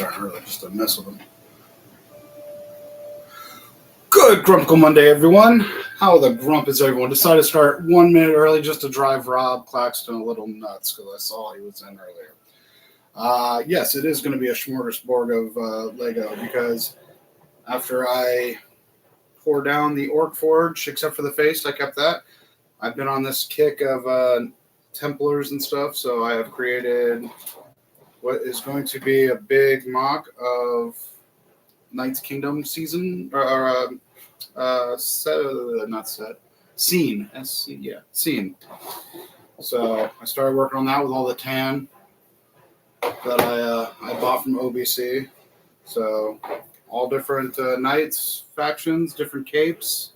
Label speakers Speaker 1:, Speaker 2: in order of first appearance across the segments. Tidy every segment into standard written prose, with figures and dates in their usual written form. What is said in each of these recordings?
Speaker 1: starting early just to mess with them. Good Grump Monday, everyone. How the Grump is everyone? Decided to start 1 minute early just to drive Rob Claxton a little nuts because I saw he was in earlier. Yes, it is going to be a smorgasbord of Lego because after I tore down the Orc Forge, except for the face, I kept that. I've been on this kick of Templars and stuff, so I have created what is going to be a big mock of Knight's Kingdom season, scene. Scene. So I started working on that with all the tan that I bought from OBC. So all different knights factions, different capes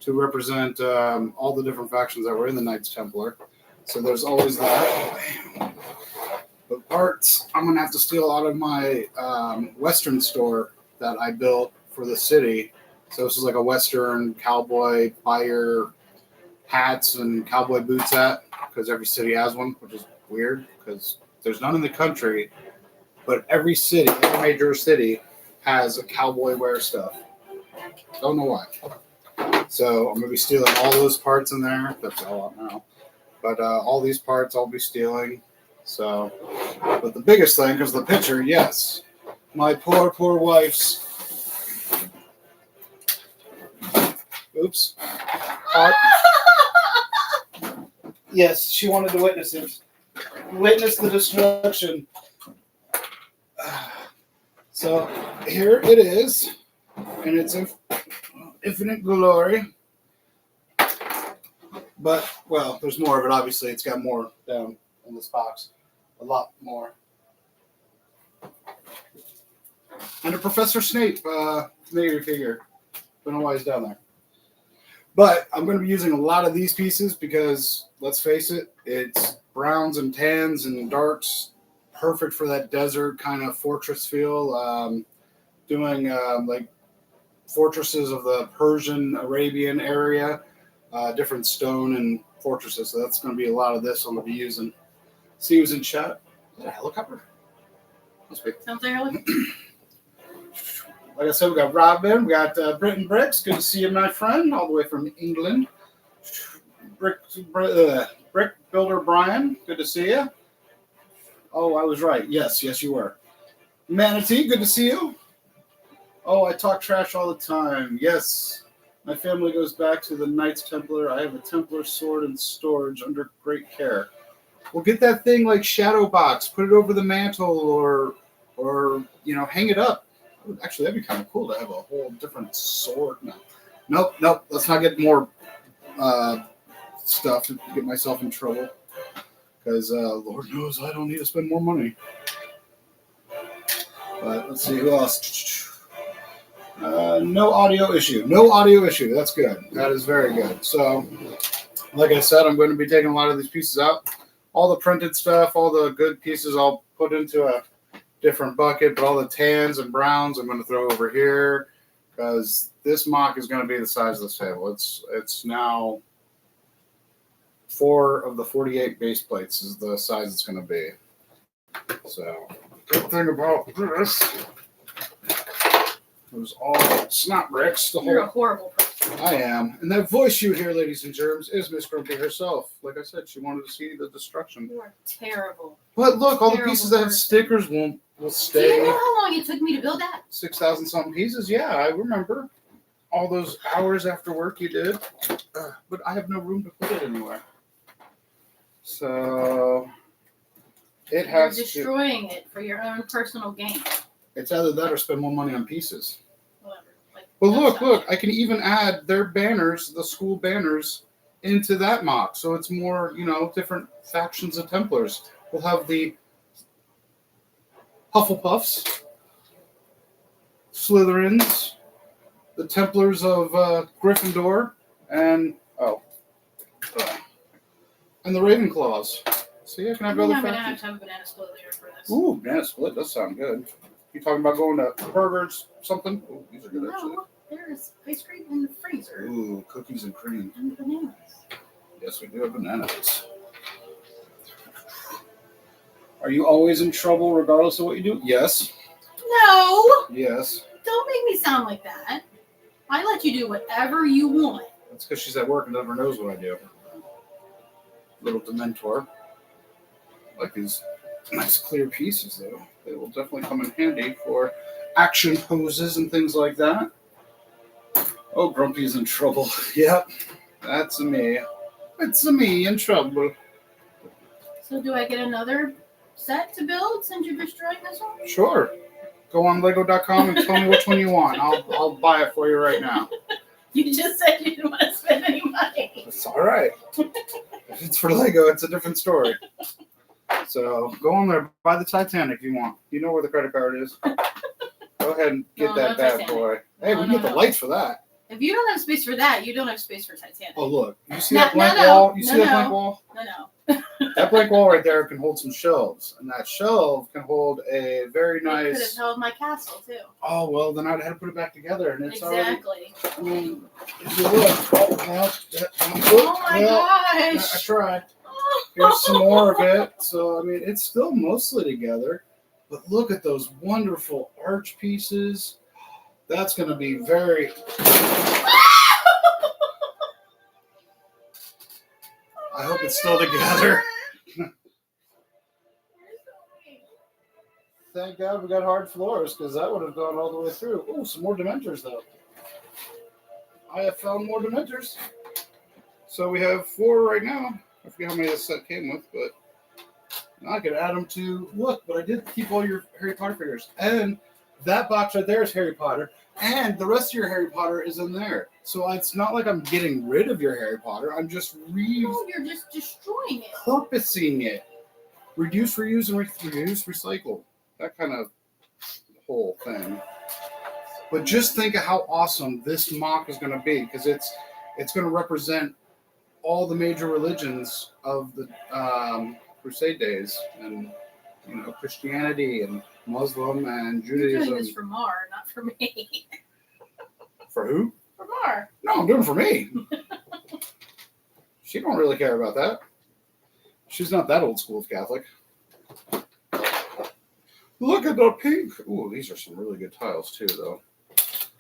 Speaker 1: to represent all the different factions that were in the Knights Templar. So there's always that. But parts, I'm gonna have to steal out of my Western store that I built for the city. So this is like a Western cowboy buyer hats and cowboy boots hat because every city has one, which is weird because there's none in the country, but every city, every major city has a cowboy wear stuff. Don't know why. So I'm gonna be stealing all those parts in there. That's all out now. But all these parts I'll be stealing. So, but the biggest thing, because the picture, yes, my poor wife's. Oops. Yes, she wanted to witness it. Witness the destruction. So here it is, and it's infinite glory. But, well, there's more of it, obviously. It's got more down in this box. A lot more. And a Professor Snape familiar figure. Don't know why he's down there. But I'm going to be using a lot of these pieces because, let's face it, it's browns and tans and darks. Perfect for that desert kind of fortress feel. Doing like fortresses of the Persian, Arabian area. Different stone and fortresses. So that's going to be a lot of this I'm going to be using. See who's in chat. Is that a helicopter? Must be.
Speaker 2: Sounds like a helicopter.
Speaker 1: Like I said, we got Robin. We got Britton Bricks. Good to see you, my friend, all the way from England. Brick Builder Brian. Good to see you. Oh, I was right. Yes, you were. Manatee. Good to see you. Oh, I talk trash all the time. Yes. My family goes back to the Knights Templar. I have a Templar sword in storage under great care. Well, get that thing like shadow box, put it over the mantle, or hang it up. Actually, that'd be kind of cool to have a whole different sword. Nope. Let's not get more stuff to get myself in trouble. Because Lord knows I don't need to spend more money. But let's see who else. No audio issue. That's good. That is very good. So, like I said, I'm going to be taking a lot of these pieces out. All the printed stuff, all the good pieces I'll put into a different bucket, but all the tans and browns I'm going to throw over here because this mock is going to be the size of this table. It's now 4 of the 48 base plates is the size it's going to be. So, good thing about this. It was all snot bricks.
Speaker 2: You're a horrible person.
Speaker 1: I am. And that voice you hear, ladies and germs, is Miss Grumpy herself. Like I said, she wanted to see the destruction.
Speaker 2: You are terrible.
Speaker 1: But look, all the pieces that have stickers will stay.
Speaker 2: Do you know how long it took me to build that?
Speaker 1: 6,000 something pieces. Yeah, I remember. All those hours after work you did. But I have no room to put it anywhere. So it has
Speaker 2: You're destroying it for your own personal gain.
Speaker 1: It's either that or spend more money on pieces.
Speaker 2: Whatever.
Speaker 1: But look, I can even add their banners, the school banners, into that mock. So it's more, different factions of Templars. We'll have the Hufflepuffs, Slytherins, the Templars of Gryffindor, and the Ravenclaws. See, I can have other factions.
Speaker 2: I'm going to have to have a banana split later for this.
Speaker 1: Ooh, banana split does sound good. You talking about going to burgers, something? Ooh, these are good, actually.
Speaker 2: No, there's ice cream in the freezer.
Speaker 1: Ooh, cookies and cream.
Speaker 2: And bananas.
Speaker 1: Yes, we do have bananas. Are you always in trouble regardless of what you do? Yes.
Speaker 2: No.
Speaker 1: Yes.
Speaker 2: Don't make me sound like that. I let you do whatever you want.
Speaker 1: That's because she's at work and never knows what I do. Little Dementor. I like these nice clear pieces, though. They will definitely come in handy for action poses and things like that. Oh, Grumpy's in trouble. Yep, that's me. It's me in trouble.
Speaker 2: So do I get another set to build since you're destroying this one?
Speaker 1: Sure. Go on Lego.com and tell me which one you want. I'll buy it for you right now.
Speaker 2: You just said you didn't want to spend any money.
Speaker 1: It's all right. If it's for Lego, it's a different story. So go on there, buy the Titanic if you want. You know where the credit card is. Go ahead and get that bad
Speaker 2: Titanic.
Speaker 1: boy. Hey, we can get the
Speaker 2: No.
Speaker 1: lights for that.
Speaker 2: If you don't have space for that, you don't have space for Titanic.
Speaker 1: Oh, look. You see
Speaker 2: No,
Speaker 1: that blank
Speaker 2: no,
Speaker 1: wall? You
Speaker 2: no,
Speaker 1: see that
Speaker 2: no.
Speaker 1: blank wall?
Speaker 2: No.
Speaker 1: That blank wall right there can hold some shelves. And that shelf can hold a very
Speaker 2: It could have
Speaker 1: nice...
Speaker 2: held my castle too.
Speaker 1: Oh, well, then I'd have to put it back together. And it's
Speaker 2: Exactly.
Speaker 1: already... I mean, if you look... Oh, well,
Speaker 2: Oh my
Speaker 1: I
Speaker 2: gosh.
Speaker 1: tried. Here's some more of it. So, I mean, it's still mostly together. But look at those wonderful arch pieces. That's going to be very... I hope it's still together. Thank God we got hard floors, because that would have gone all the way through. Oh, some more Dementors, though. I have found more Dementors. So we have 4 right now. I forget how many this set came with, but I could add them to... Look, but I did keep all your Harry Potter figures. And that box right there is Harry Potter. And the rest of your Harry Potter is in there. So it's not like I'm getting rid of your Harry Potter. I'm just
Speaker 2: No, you're just destroying it.
Speaker 1: repurposing it. Reduce, reuse, and reduce, recycle. That kind of whole thing. But just think of how awesome this mock is going to be, because it's going to represent all the major religions of the Crusade days, and Christianity and Muslim and
Speaker 2: You're
Speaker 1: Judaism.
Speaker 2: doing this for Mar, not for me.
Speaker 1: For who?
Speaker 2: For Mar.
Speaker 1: No, I'm doing it for me. She don't really care about that. She's not that old school of Catholic. Look at the pink. Ooh, these are some really good tiles too, though.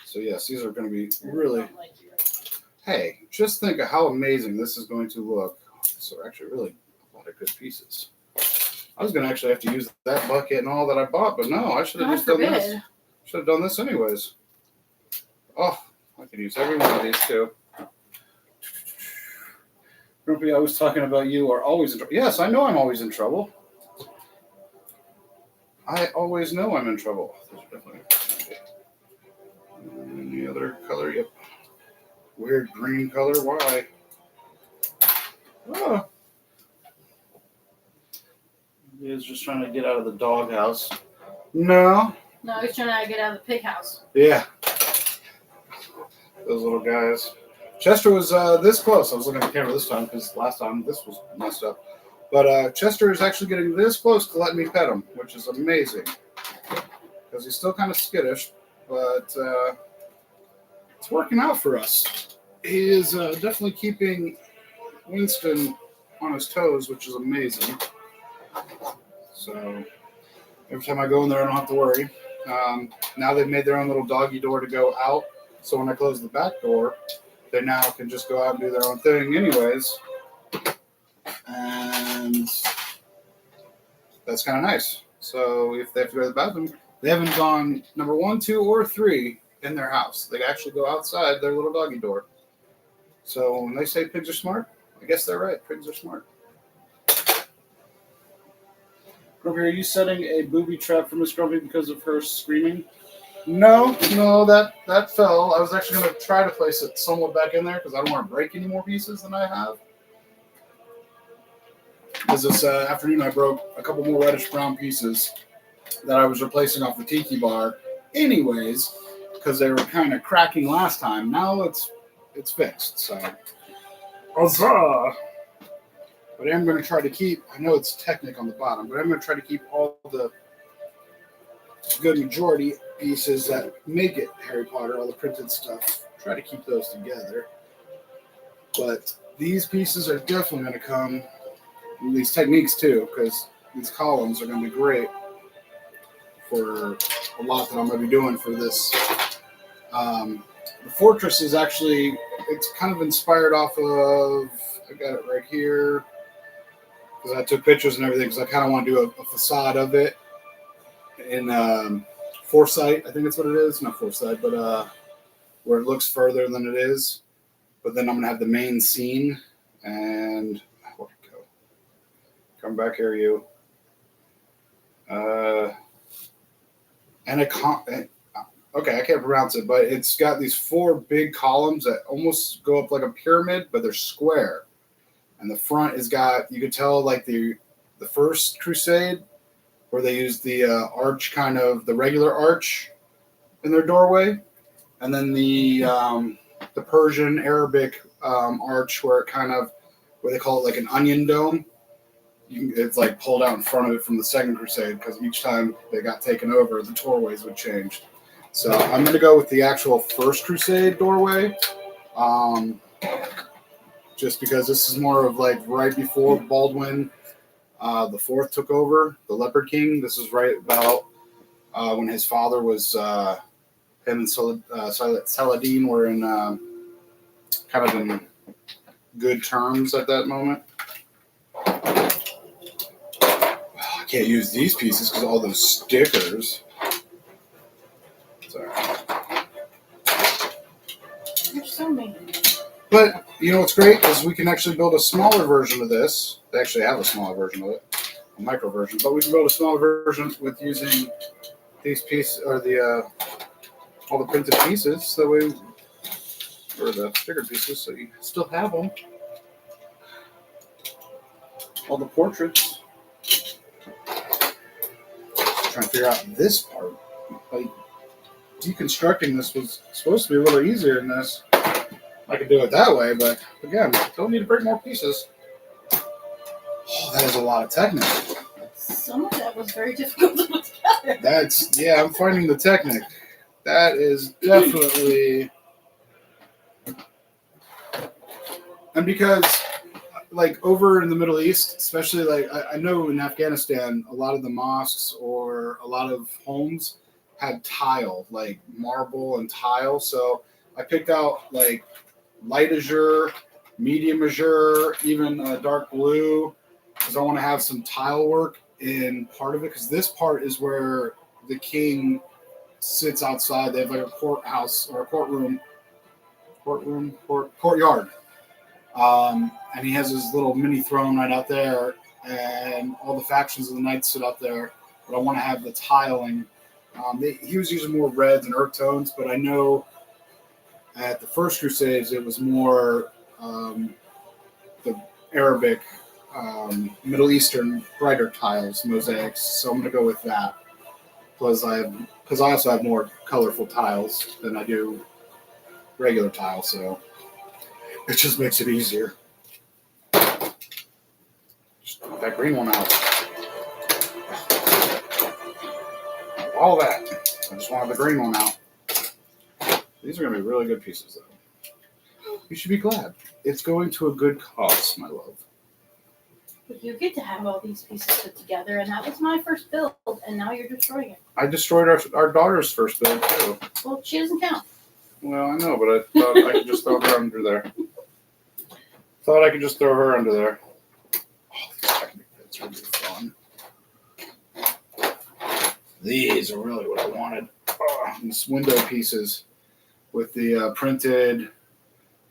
Speaker 1: So yes, these are going to be really... Hey, just think of how amazing this is going to look. So actually really a lot of good pieces. I was going to actually have to use that bucket and all that I bought, but no, I should have just done this. Should have done this anyways. Oh, I could use every one of these too. Grumpy, I was talking about you are always in trouble. Yes, I know I'm always in trouble. I always know I'm in trouble. There's definitely any other color? Yep. Weird green color. Why? Oh. He is just trying to get out of the doghouse. No.
Speaker 2: No, he's trying to get out of the pig house.
Speaker 1: Yeah. Those little guys. Chester was this close. I was looking at the camera this time because last time this was messed up. But Chester is actually getting this close to letting me pet him, which is amazing. Because he's still kind of skittish, but it's working out for us. He is definitely keeping Winston on his toes, which is amazing. So every time I go in there, I don't have to worry. Now they've made their own little doggy door to go out. So when I close the back door, they now can just go out and do their own thing anyways. And that's kind of nice. So if they have to go to the bathroom, they haven't gone number 1, 2, or 3 in their house. They actually go outside their little doggy door. So when they say pigs are smart, I guess they're right. Pigs are smart. Grumpy, are you setting a booby trap for Miss Grumpy because of her screaming? No, that fell. I was actually going to try to place it somewhat back in there because I don't want to break any more pieces than I have. Because this afternoon I broke a couple more reddish brown pieces that I was replacing off the tiki bar anyways because they were kind of cracking last time. Now it's fixed, so. Huzzah! But I'm going to try to keep, I know it's Technic on the bottom, but I'm going to try to keep all the good majority pieces that make it Harry Potter, all the printed stuff. Try to keep those together. But these pieces are definitely going to come, these techniques too, because these columns are going to be great for a lot that I'm going to be doing for this. The fortress is actually, it's kind of inspired off of, I got it right here, because I took pictures and everything, because I kind of want to do a facade of it in foresight. I think that's what it is. Not foresight, but where it looks further than it is. But then I'm going to have the main scene, and where'd it go? Come back here, you. Okay, I can't pronounce it, but it's got these 4 big columns that almost go up like a pyramid, but they're square. And the front is got, you could tell like the first crusade where they used the arch, kind of the regular arch in their doorway, and then the Persian Arabic arch where they call it like an onion dome. It's like pulled out in front of it from the Second Crusade, because each time they got taken over, the doorways would change. So I'm going to go with the actual First Crusade doorway, just because this is more of like right before Baldwin the Fourth took over, the Leopard King. This is right about when his father was, him and Saladin were in kind of in good terms at that moment. I can't use these pieces because all those stickers. Sorry.
Speaker 2: You're so mean.
Speaker 1: But you know what's great is we can actually build a smaller version of this. They actually have a smaller version of it, a micro version. But we can build a smaller version with using these pieces, or the all the printed pieces. So or the sticker pieces, so you still have them. All the portraits. Trying to figure out this part. Like, deconstructing this was supposed to be a little easier than this. I could do it that way, but again, don't need to bring more pieces. Oh, that is a lot of technique.
Speaker 2: Some of that was very difficult to put together.
Speaker 1: I'm finding the technique. That is definitely, and because like over in the Middle East, especially like I know in Afghanistan, a lot of the mosques or a lot of homes had tile, like marble and tile. So I picked out like light azure, medium azure, even dark blue, because I want to have some tile work in part of it. Because this part is where the king sits outside. They have like a courthouse or a courtyard. And he has his little mini throne right out there, and all the factions of the knights sit out there. But I want to have the tiling. He was using more reds and earth tones, but I know at the First Crusades it was more the Arabic, Middle Eastern brighter tiles, mosaics. So I'm going to go with that. Because I also have more colorful tiles than I do regular tiles, so it just makes it easier. Just put that green one out. All that. I just wanted the green one out. These are going to be really good pieces, though. You should be glad. It's going to a good cause, my love.
Speaker 2: But you get to have all these pieces put together, and that was my first build, and now you're destroying it.
Speaker 1: I destroyed our daughter's first build, too.
Speaker 2: Well, she doesn't count.
Speaker 1: Well, I know, but I thought I could just throw her under there. Thought I could just throw her under there. Oh, these technique bits are really fun. These are really what I wanted. Oh, these window pieces with the printed.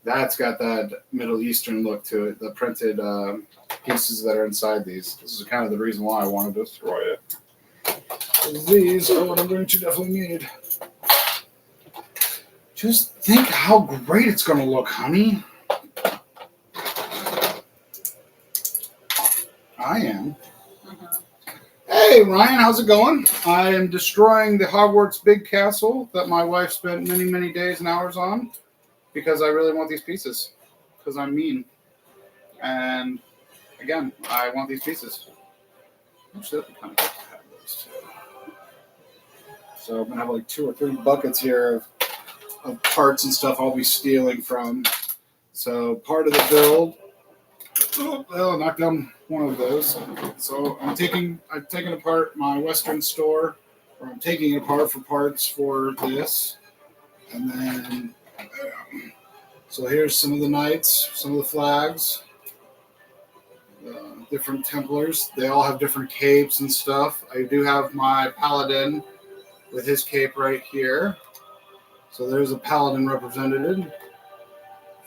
Speaker 1: That's got that Middle Eastern look to it. The printed pieces that are inside these. This is kind of the reason why I wanted to destroy it. These are what I'm going to definitely need. Just think how great it's going to look, honey. I am. Hey, Ryan, how's it going? I am destroying the Hogwarts big castle that my wife spent many, many days and hours on because I really want these pieces. Because I'm mean. And, again, I want these pieces. Actually, that'd be kind of good to have those, too. So I'm going to have like 2 or 3 buckets here of parts and stuff I'll be stealing from. So part of the build, I knocked down one of those. So I've taken apart my Western store where I'm taking it apart for parts for this. And then, so here's some of the knights, some of the flags, different Templars. They all have different capes and stuff. I do have my paladin with his cape right here. So there's a paladin represented.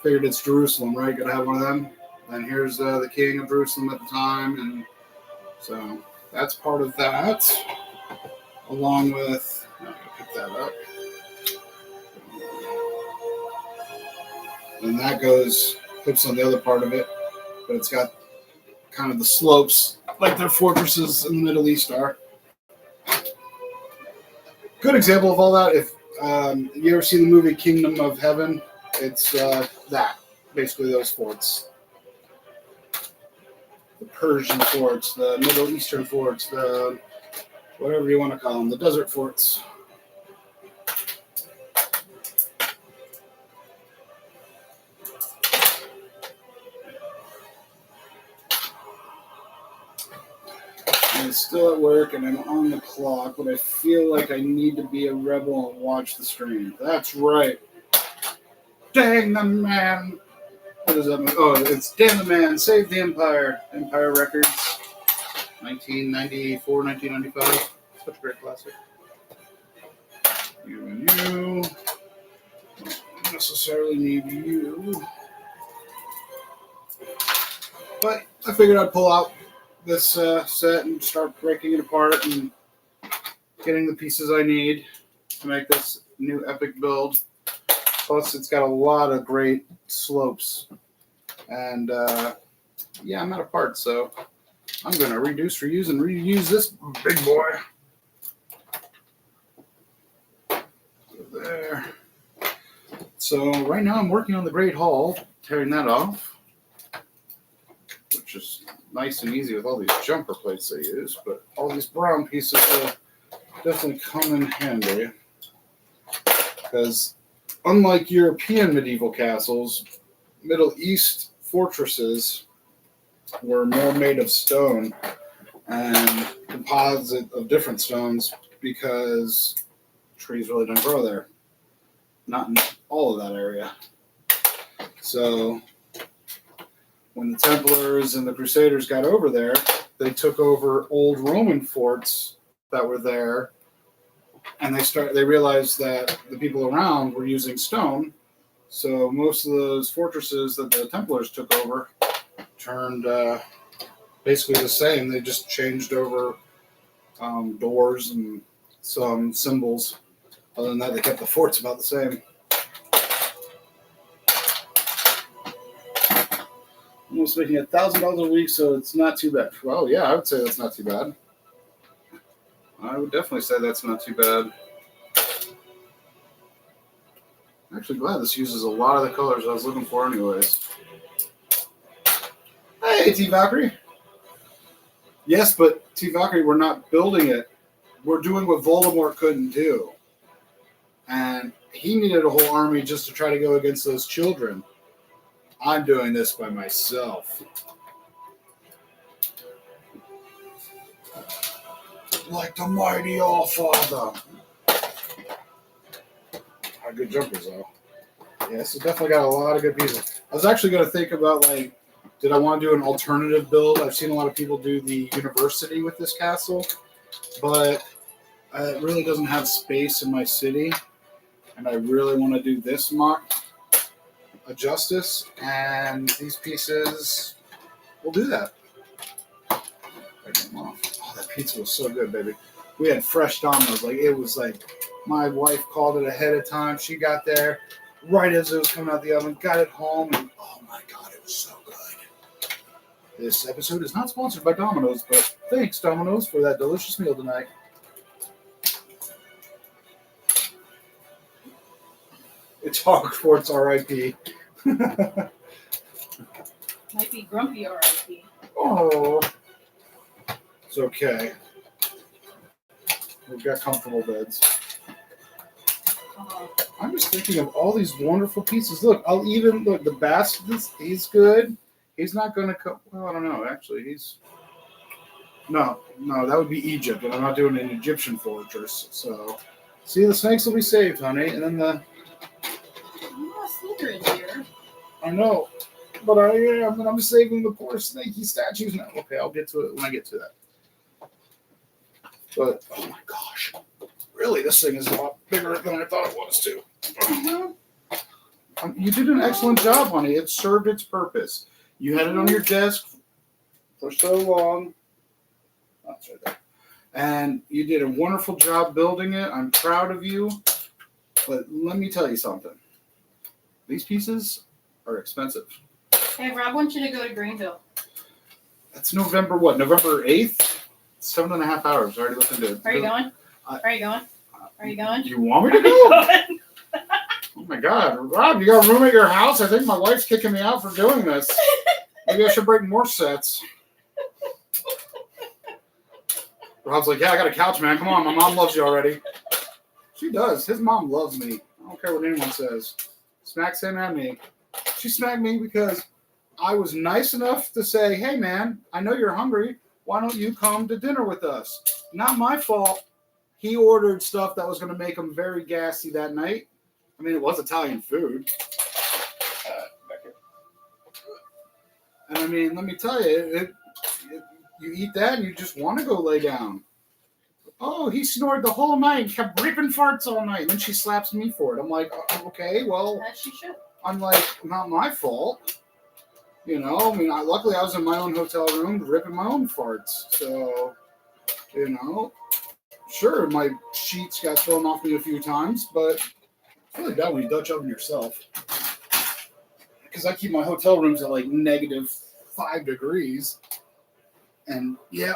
Speaker 1: Figured it's Jerusalem, right? Gotta have one of them. And here's the king of Jerusalem at the time. And so that's part of that. Along with, I'm going to pick that up. And that goes, clips on the other part of it. But it's got kind of the slopes like their fortresses in the Middle East are. Good example of all that. If you ever seen the movie Kingdom of Heaven, it's that. Basically those forts. The Persian forts, the Middle Eastern forts, the whatever you want to call them, the desert forts. I'm still at work and I'm on the clock, but I feel like I need to be a rebel and watch the stream. That's right. Dang the man. What is that? Oh, it's Dang the Man, Save the Empire. Empire Records. 1994, 1995. Such a great classic. You and you. Don't necessarily need you. But I figured I'd pull out this set and start breaking it apart and getting the pieces I need to make this new epic build. Plus, it's got a lot of great slopes. And, yeah, I'm out of parts, so I'm going to reduce, reuse, and reuse this big boy. There. So right now I'm working on the Great Hall, tearing that off, which is nice and easy with all these jumper plates they use, but all these brown pieces will definitely come in handy, because unlike European medieval castles, Middle East fortresses were more made of stone and composite of different stones because trees really don't grow there. Not in all of that area. So when the Templars and the Crusaders got over there, they took over old Roman forts that were there, and they realized that the people around were using stone. So most of those fortresses that the Templars took over turned basically the same. They just changed over doors and some symbols. Other than that, they kept the forts about the same. Almost making $1,000 a week, so it's not too bad. Well, yeah, I would say that's not too bad. I would definitely say that's not too bad. I'm actually glad this uses a lot of the colors I was looking for anyways. Hey, T. Valkyrie. Yes, but T. Valkyrie, we're not building it. We're doing what Voldemort couldn't do. And he needed a whole army just to try to go against those children. I'm doing this by myself. Like the mighty All-Father. Good jumpers, though. Yeah, this has definitely got a lot of good pieces. I was actually going to think about, like, did I want to do an alternative build? I've seen a lot of people do the university with this castle, but it really doesn't have space in my city, and I really want to do this mock a justice, and these pieces will do that. I get them off. Oh, that pizza was so good, baby. We had fresh Domino's. Like, it was like, my wife called it ahead of time. She got there right as it was coming out the oven, got it home, and oh my God, it was so good. This episode is not sponsored by Domino's, but thanks, Domino's, for that delicious meal tonight. It's Hogwarts R.I.P.
Speaker 2: Might be grumpy R.I.P.
Speaker 1: Oh. It's okay. We've got comfortable beds. I'm just thinking of all these wonderful pieces. Look, the basket, he's good. He's not going to cut. Well, I don't know. Actually, No, that would be Egypt, and I'm not doing an Egyptian fortress. So, see, the snakes will be saved, honey, and then the.
Speaker 2: I'm not slithering here.
Speaker 1: I know, but I am, and I'm saving the poor snaky statues now. Okay, I'll get to it when I get to that. But oh my gosh, really, this thing is a lot bigger than I thought it was too. You did an excellent job, honey. It served its purpose. You had it on your desk for so long. That's right there. And you did a wonderful job building it. I'm proud of you. But let me tell you something. These pieces are expensive.
Speaker 2: Hey, Rob wants you to go to Greenville.
Speaker 1: That's November what? November 8th? 7.5 hours. I already looked into it.
Speaker 2: Are you going? Are you going? Are you going?
Speaker 1: You want me to go? Oh my God. Rob, you got a room at your house? I think my wife's kicking me out for doing this. Maybe I should bring more sets. Rob's like, yeah, I got a couch, man. Come on, my mom loves you already. She does. His mom loves me. I don't care what anyone says. Smacks him and me. She smacked me because I was nice enough to say, hey, man, I know you're hungry. Why don't you come to dinner with us? Not my fault. He ordered stuff that was going to make him very gassy that night. I mean, it was Italian food. Back here. And I mean, let me tell you, you eat that and you just want to go lay down. Oh, he snored the whole night, kept ripping farts all night. And then she slaps me for it. I'm like, okay, well.
Speaker 2: As she should.
Speaker 1: I'm like, not my fault. You know, I mean, luckily I was in my own hotel room ripping my own farts. So, you know, sure, my sheets got thrown off me a few times, but it's really bad when you Dutch oven yourself. Because I keep my hotel rooms at like -5 degrees. And yeah.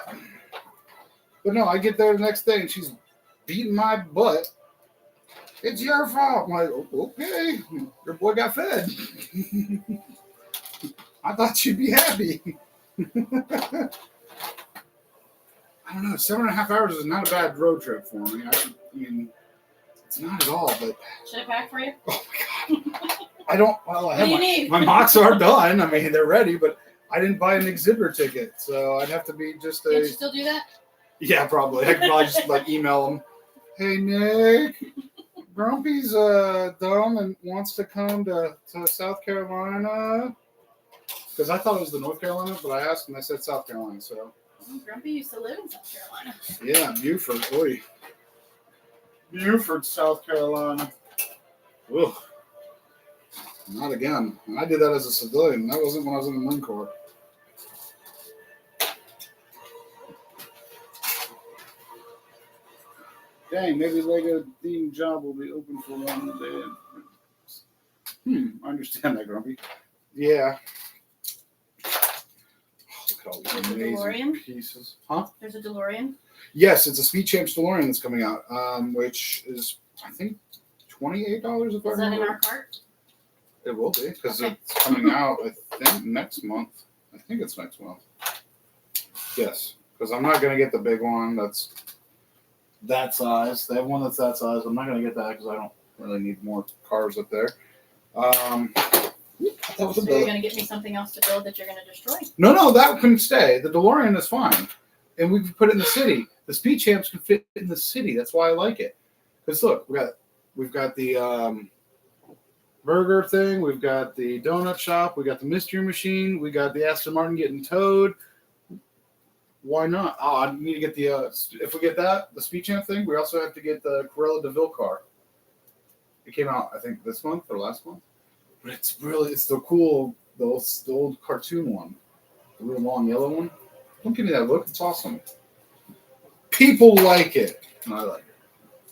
Speaker 1: But no, I get there the next day and she's beating my butt. It's your fault. I'm like, okay, your boy got fed. I thought you'd be happy. I don't know. 7.5 hours is not a bad road trip for me. I mean, it's not at all. But
Speaker 2: should I pack for you?
Speaker 1: Oh my God, I don't. Well, I have
Speaker 2: my
Speaker 1: mocks are done. I mean, they're ready, but I didn't buy an exhibitor ticket, so I'd have to be just a.
Speaker 2: Can you still do that?
Speaker 1: Yeah, probably. I could probably just like email them. Hey Nick, Grumpy's dumb and wants to come to South Carolina. Because I thought it was the North Carolina, but I asked and they said South Carolina. So
Speaker 2: Grumpy used to live in South Carolina.
Speaker 1: Yeah, Beaufort. Boy. Beaufort, South Carolina. Ugh. Not again. I did that as a civilian. That wasn't when I was in the Marine Corps. Dang, maybe Lego themed job will be open for one day. I understand that, Grumpy. Yeah. Look at all these amazing pieces. Huh?
Speaker 2: There's a DeLorean?
Speaker 1: Yes, it's a Speed Champs DeLorean that's coming out, which is, I think, $28 if I remember.
Speaker 2: Is that in our cart?
Speaker 1: It will be, because it's coming out, I think, next month. I think it's next month. Yes, because I'm not going to get the big one that's that size. They have one that's that size. I'm not going to get that because I don't really need more cars up there.
Speaker 2: So you're going to get me something else to build that you're going to destroy?
Speaker 1: No, that can stay. The DeLorean is fine. And we can put it in the city. The Speed Champs can fit in the city. That's why I like it. Because look, we've got the burger thing. We've got the donut shop. We got the mystery machine. We got the Aston Martin getting towed. Why not? Oh, I need to get the if we get that, the Speed Champ thing, we also have to get the Cruella de Vil car. It came out, I think, this month or last month. But it's the cool, the old cartoon one. The real long yellow one. Don't give me that look. It's awesome. People like it. And I like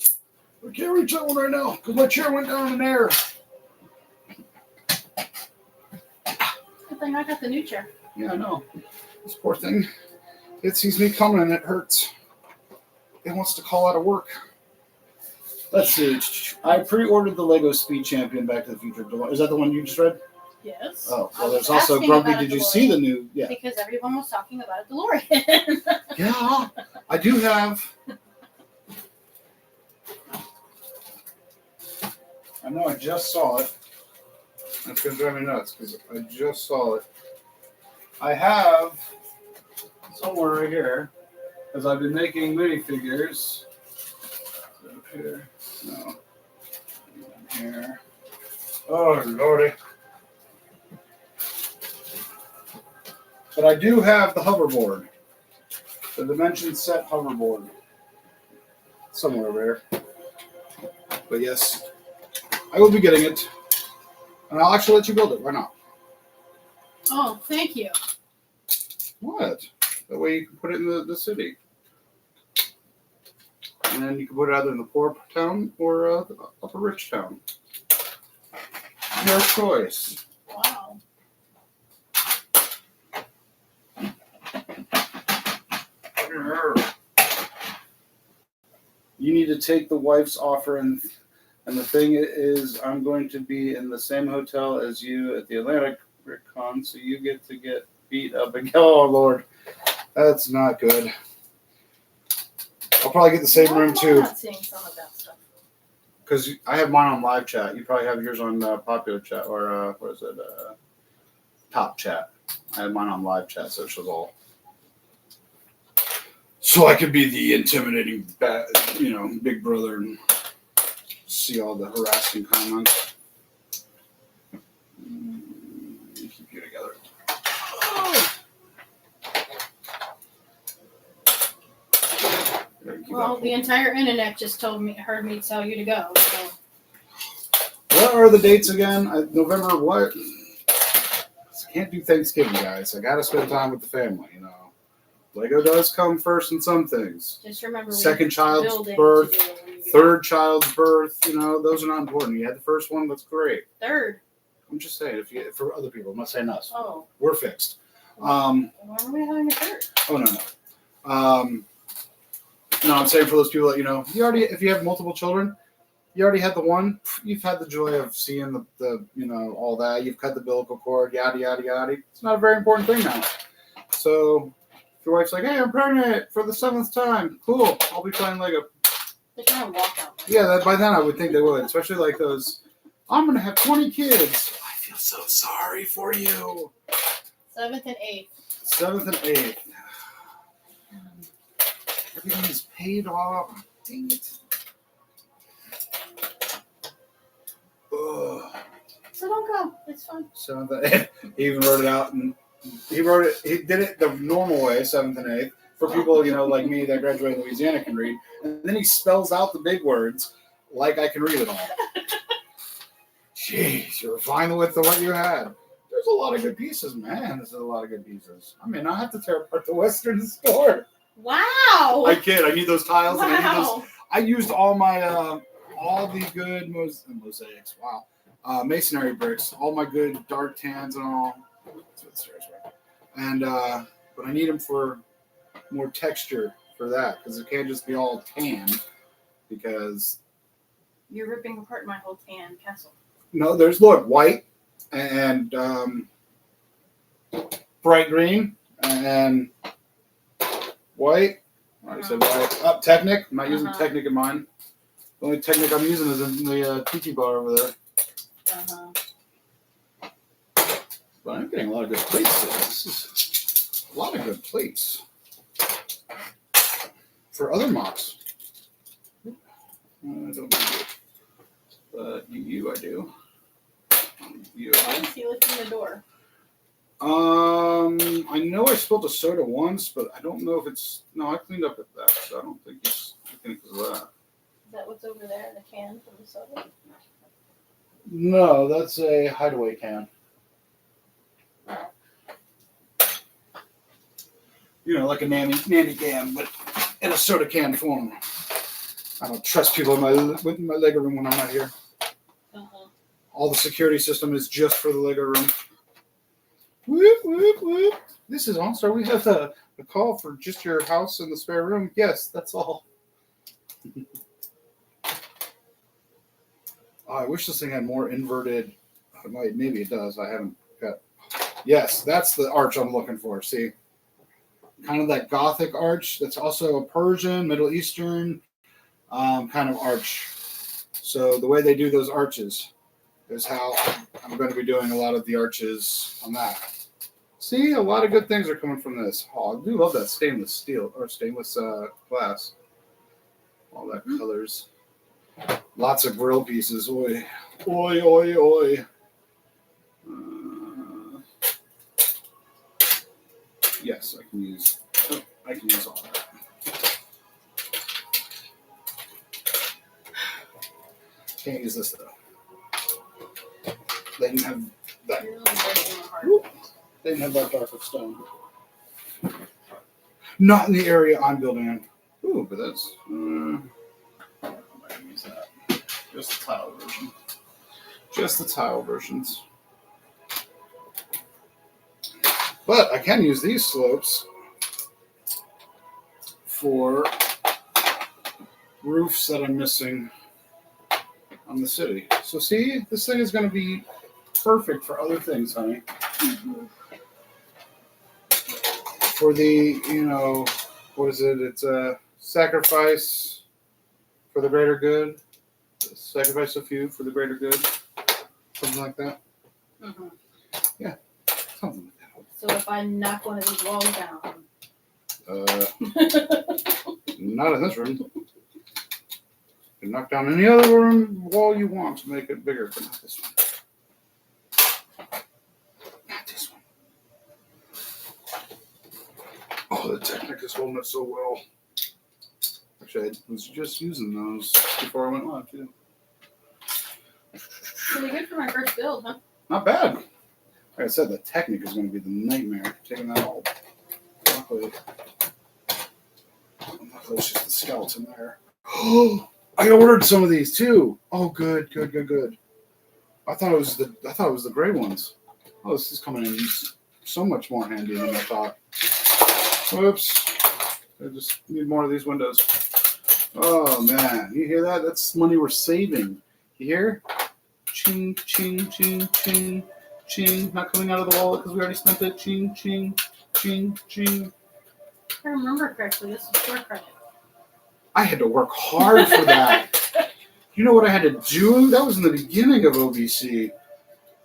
Speaker 1: it. I can't reach that one right now because my chair went down in air.
Speaker 2: Good thing I got the new chair.
Speaker 1: Yeah, I know. This poor thing. It sees me coming and it hurts. It wants to call out of work. Let's see. I pre-ordered the Lego Speed Champion Back to the Future. Is that the one you just read?
Speaker 2: Yes.
Speaker 1: Oh, well, there's also Grumpy. Did you see the new? Yeah.
Speaker 2: Because everyone was talking about a DeLorean.
Speaker 1: Yeah, I do have. I know I just saw it. That's going to drive me nuts because I just saw it. I have somewhere right here. Because I've been making minifigures. Up here. No. Here. Oh, lordy. But I do have the hoverboard. The Dimension Set hoverboard. Somewhere over here. But yes, I will be getting it. And I'll actually let you build it. Why not?
Speaker 2: Oh, thank you.
Speaker 1: What? That way you can put it in the city. And then you can put it either in the poor town or the upper rich town. Your choice.
Speaker 2: Wow.
Speaker 1: You need to take the wife's offer, and the thing is, I'm going to be in the same hotel as you at the Atlantic Con, so you get to get beat up again. Oh Lord, that's not good. I'll probably get the same room too.
Speaker 2: I'm not seeing some of that stuff.
Speaker 1: Because I have mine on live chat. You probably have yours on popular chat or what is it? Top chat. I have mine on live chat, so it shows all. So I could be the intimidating, big brother and see all the harassing comments. Keep you together.
Speaker 2: Well, the entire internet just heard me tell you to go. So.
Speaker 1: What are the dates again? November what? I can't do Thanksgiving, guys. I gotta spend time with the family, Lego does come first in some things.
Speaker 2: Just remember,
Speaker 1: second child's birth, third child's birth. Those are not important. You had the first one, that's great.
Speaker 2: Third.
Speaker 1: I'm just saying, for other people, I'm not saying us.
Speaker 2: Oh.
Speaker 1: We're fixed.
Speaker 2: Why are we having a third?
Speaker 1: Oh no. No, I'm saying for those people that if you have multiple children, you already had the one. You've had the joy of seeing the all that. You've cut the umbilical cord, yada yada yada. It's not a very important thing now. So. Your wife's like, hey, I'm pregnant for the 7th time. Cool. I'll be playing Lego.
Speaker 2: They're trying to walk out.
Speaker 1: Yeah, by then I would think they would. Especially like those, I'm going to have 20 kids. I feel so sorry for you.
Speaker 2: 7th and 8th.
Speaker 1: 7th and 8th. Everything is paid off. Dang it. Ugh.
Speaker 2: So don't go. It's fun.
Speaker 1: 7th and 8th. He even wrote it out and he did it the normal way, 7th and 8th, for people, like me that graduated in Louisiana can read. And then he spells out the big words like I can read it all. Jeez, you're fine with what you had. There's a lot of good pieces, man. There's a lot of good pieces. I mean, I have to tear apart the Western store.
Speaker 2: Wow.
Speaker 1: I kid. I need those tiles.
Speaker 2: Wow.
Speaker 1: And I need those. I used all my, all the good mosaics. Wow. Masonry bricks. All my good dark tans and all. That's what the stairs were. And but I need them for more texture for that because it can't just be all tan because
Speaker 2: you're ripping apart my whole tan castle.
Speaker 1: No, there's white and bright green and white. I said white. Technic. I'm not using Technic in mine. The only Technic I'm using is in the tiki bar over there. But I'm getting a lot of good plates. This is a lot of good plates for other mocks. I don't do it, but you I do. You.
Speaker 2: Why is he lifting the door?
Speaker 1: I know I spilled a soda once, but I don't know if it's. No, I cleaned up at that, so I don't think it's because of that.
Speaker 2: Is that what's over there? The can from the soda?
Speaker 1: No, that's a hideaway can. Like a nanny can, but in a soda can form. I don't trust people in my Lego room when I'm not here. All the security system is just for the Lego room. Whoop, whoop, whoop. This is All-Star. We have a call for just your house and the spare room. Yes, that's all. I wish this thing had more inverted. Maybe it does. I haven't got. Yes, that's the arch I'm looking for. See? Kind of that Gothic arch that's also a Persian, Middle Eastern kind of arch. So the way they do those arches is how I'm going to be doing a lot of the arches on that. See, a lot of good things are coming from this. Oh, I do love that stainless steel or stainless glass. All that colors. Lots of grill pieces. Oi, oi, oi, oi. Yes, I can use. Oh, I can use all that. Can't use this though. They didn't have that.
Speaker 2: You're really breaking my heart.
Speaker 1: Whoop. They didn't have that dark of stone. Not in the area I'm building in. Ooh, but that's. I'm not gonna use that. Just the tile version. Just the tile versions. But I can use these slopes for roofs that I'm missing on the city. So see, this thing is going to be perfect for other things, honey.
Speaker 2: Mm-hmm.
Speaker 1: For the, what is it? It's a sacrifice for the greater good. Sacrifice a few for the greater good. Something like that.
Speaker 2: Mm-hmm.
Speaker 1: Yeah, something like that.
Speaker 2: So if I knock one of these walls down.
Speaker 1: Not in this room. You can knock down any other room wall you want to make it bigger, but not this one. Not this one. Oh, the Technic is holding it so well. Actually, I was just using those before I went live, too.
Speaker 2: Pretty good for my first build, huh?
Speaker 1: Not bad. Like I said, the Technic is going to be the nightmare. Taking that all. Luckily, it's just the skeleton there. Oh, I ordered some of these too. Oh, good. I thought it was the gray ones. Oh, this is coming in so much more handy than I thought. Whoops. I just need more of these windows. Oh man, you hear that? That's money we're saving. You hear? Ching, ching, ching, ching, ching. Not coming out of the wallet because we already spent it. Ching, ching, ching, ching.
Speaker 2: If I remember correctly, this is store credit.
Speaker 1: I had to work hard for that. You know what I had to do? That was in the beginning of OBC.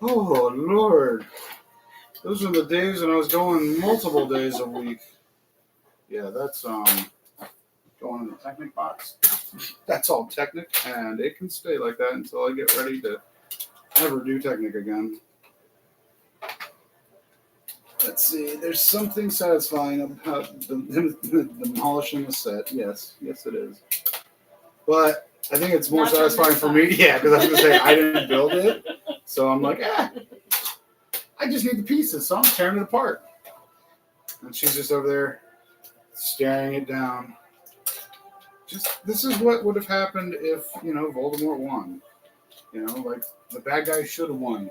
Speaker 1: Oh, Lord. Those were the days when I was going multiple days a week. Yeah, that's going in the Technic box. That's all Technic, and it can stay like that until I get ready to ever do Technic again. Let's see. There's something satisfying about demolishing the set. Yes, it is. But I think it's more satisfying for me. Yeah, because I was going to say I didn't build it. So I'm like, I just need the pieces. So I'm tearing it apart. And she's just over there staring it down. This is what would have happened if, Voldemort won. Like the bad guy should have won.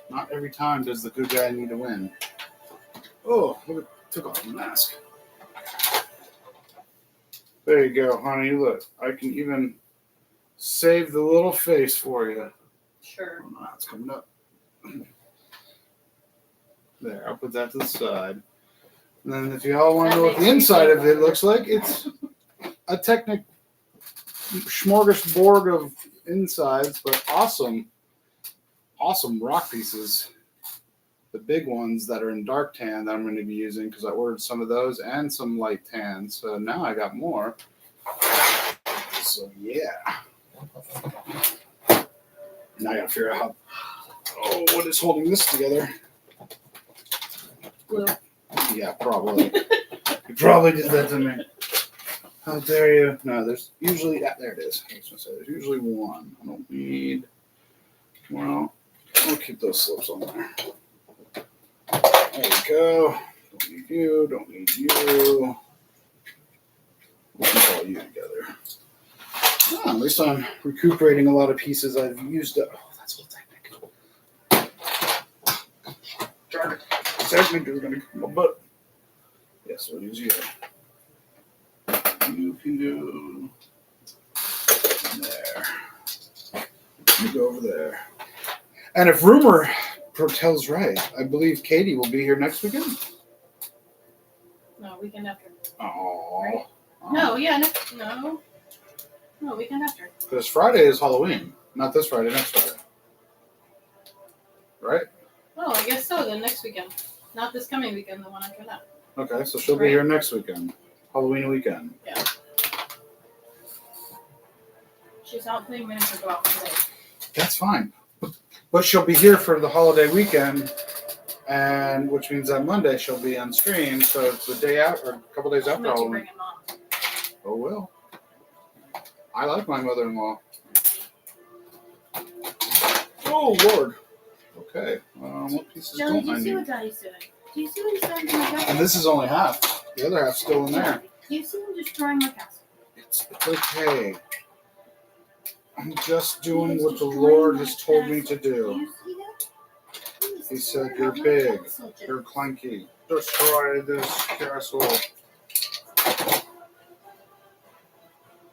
Speaker 1: Not every time does the good guy need to win. Oh, look, it took off the mask. There you go, honey. Look, I can even save the little face for you.
Speaker 2: Sure.
Speaker 1: Oh, no, it's coming up. There, I'll put that to the side. And then if you all want to know what the inside of it looks like, it's a Technic smorgasbord of insides, but awesome rock pieces. The big ones that are in dark tan that I'm going to be using because I ordered some of those and some light tan. So now I got more. So yeah. Now I got to figure out what is holding this together.
Speaker 2: Glue.
Speaker 1: Yeah, probably. You probably did that to me. How dare you? No, there's usually, there it is. I was going to say, there's usually one. I don't need, well, I'll keep those slopes on there. There we go. Don't need you, don't need you. We'll keep all you together. Oh, at least I'm recuperating a lot of pieces I've used up. Oh, that's all Technic. Darn it. Technic is going to kick my butt. Yes, we'll use you. You can do there. You go over there. And if rumor tells right, I believe Katie will be here next weekend.
Speaker 2: No, weekend after.
Speaker 1: Oh.
Speaker 2: Right? No, yeah, no, weekend after.
Speaker 1: Because Friday is Halloween. Not this Friday, next Friday. Right?
Speaker 2: Oh, I guess so, then next weekend. Not this coming weekend, the one after that.
Speaker 1: Okay, so she'll be here next weekend. Halloween weekend.
Speaker 2: Yeah. She's out playing miniature golf today.
Speaker 1: That's fine. But she'll be here for the holiday weekend, and which means that Monday she'll be on stream, so it's the day out or a couple days after
Speaker 2: Unless you
Speaker 1: Halloween.
Speaker 2: bring him on.
Speaker 1: Oh well. I like my mother-in-law. Oh Lord. Okay. What pieces
Speaker 2: Jelly,
Speaker 1: don't
Speaker 2: do
Speaker 1: I
Speaker 2: you see
Speaker 1: need?
Speaker 2: what Daddy's doing? Do you see what he's doing to my castle?
Speaker 1: And this is only half. The other half's still in there.
Speaker 2: Do you see him destroying my castle?
Speaker 1: It's okay. I'm just doing
Speaker 2: He's
Speaker 1: what the
Speaker 2: destroying
Speaker 1: Lord
Speaker 2: my
Speaker 1: has told me
Speaker 2: castle.
Speaker 1: to
Speaker 2: Do
Speaker 1: do.
Speaker 2: you see that?
Speaker 1: He said,
Speaker 2: destroying
Speaker 1: "You're
Speaker 2: my
Speaker 1: big.
Speaker 2: castle, Jelly.
Speaker 1: You're clunky. Destroy this castle.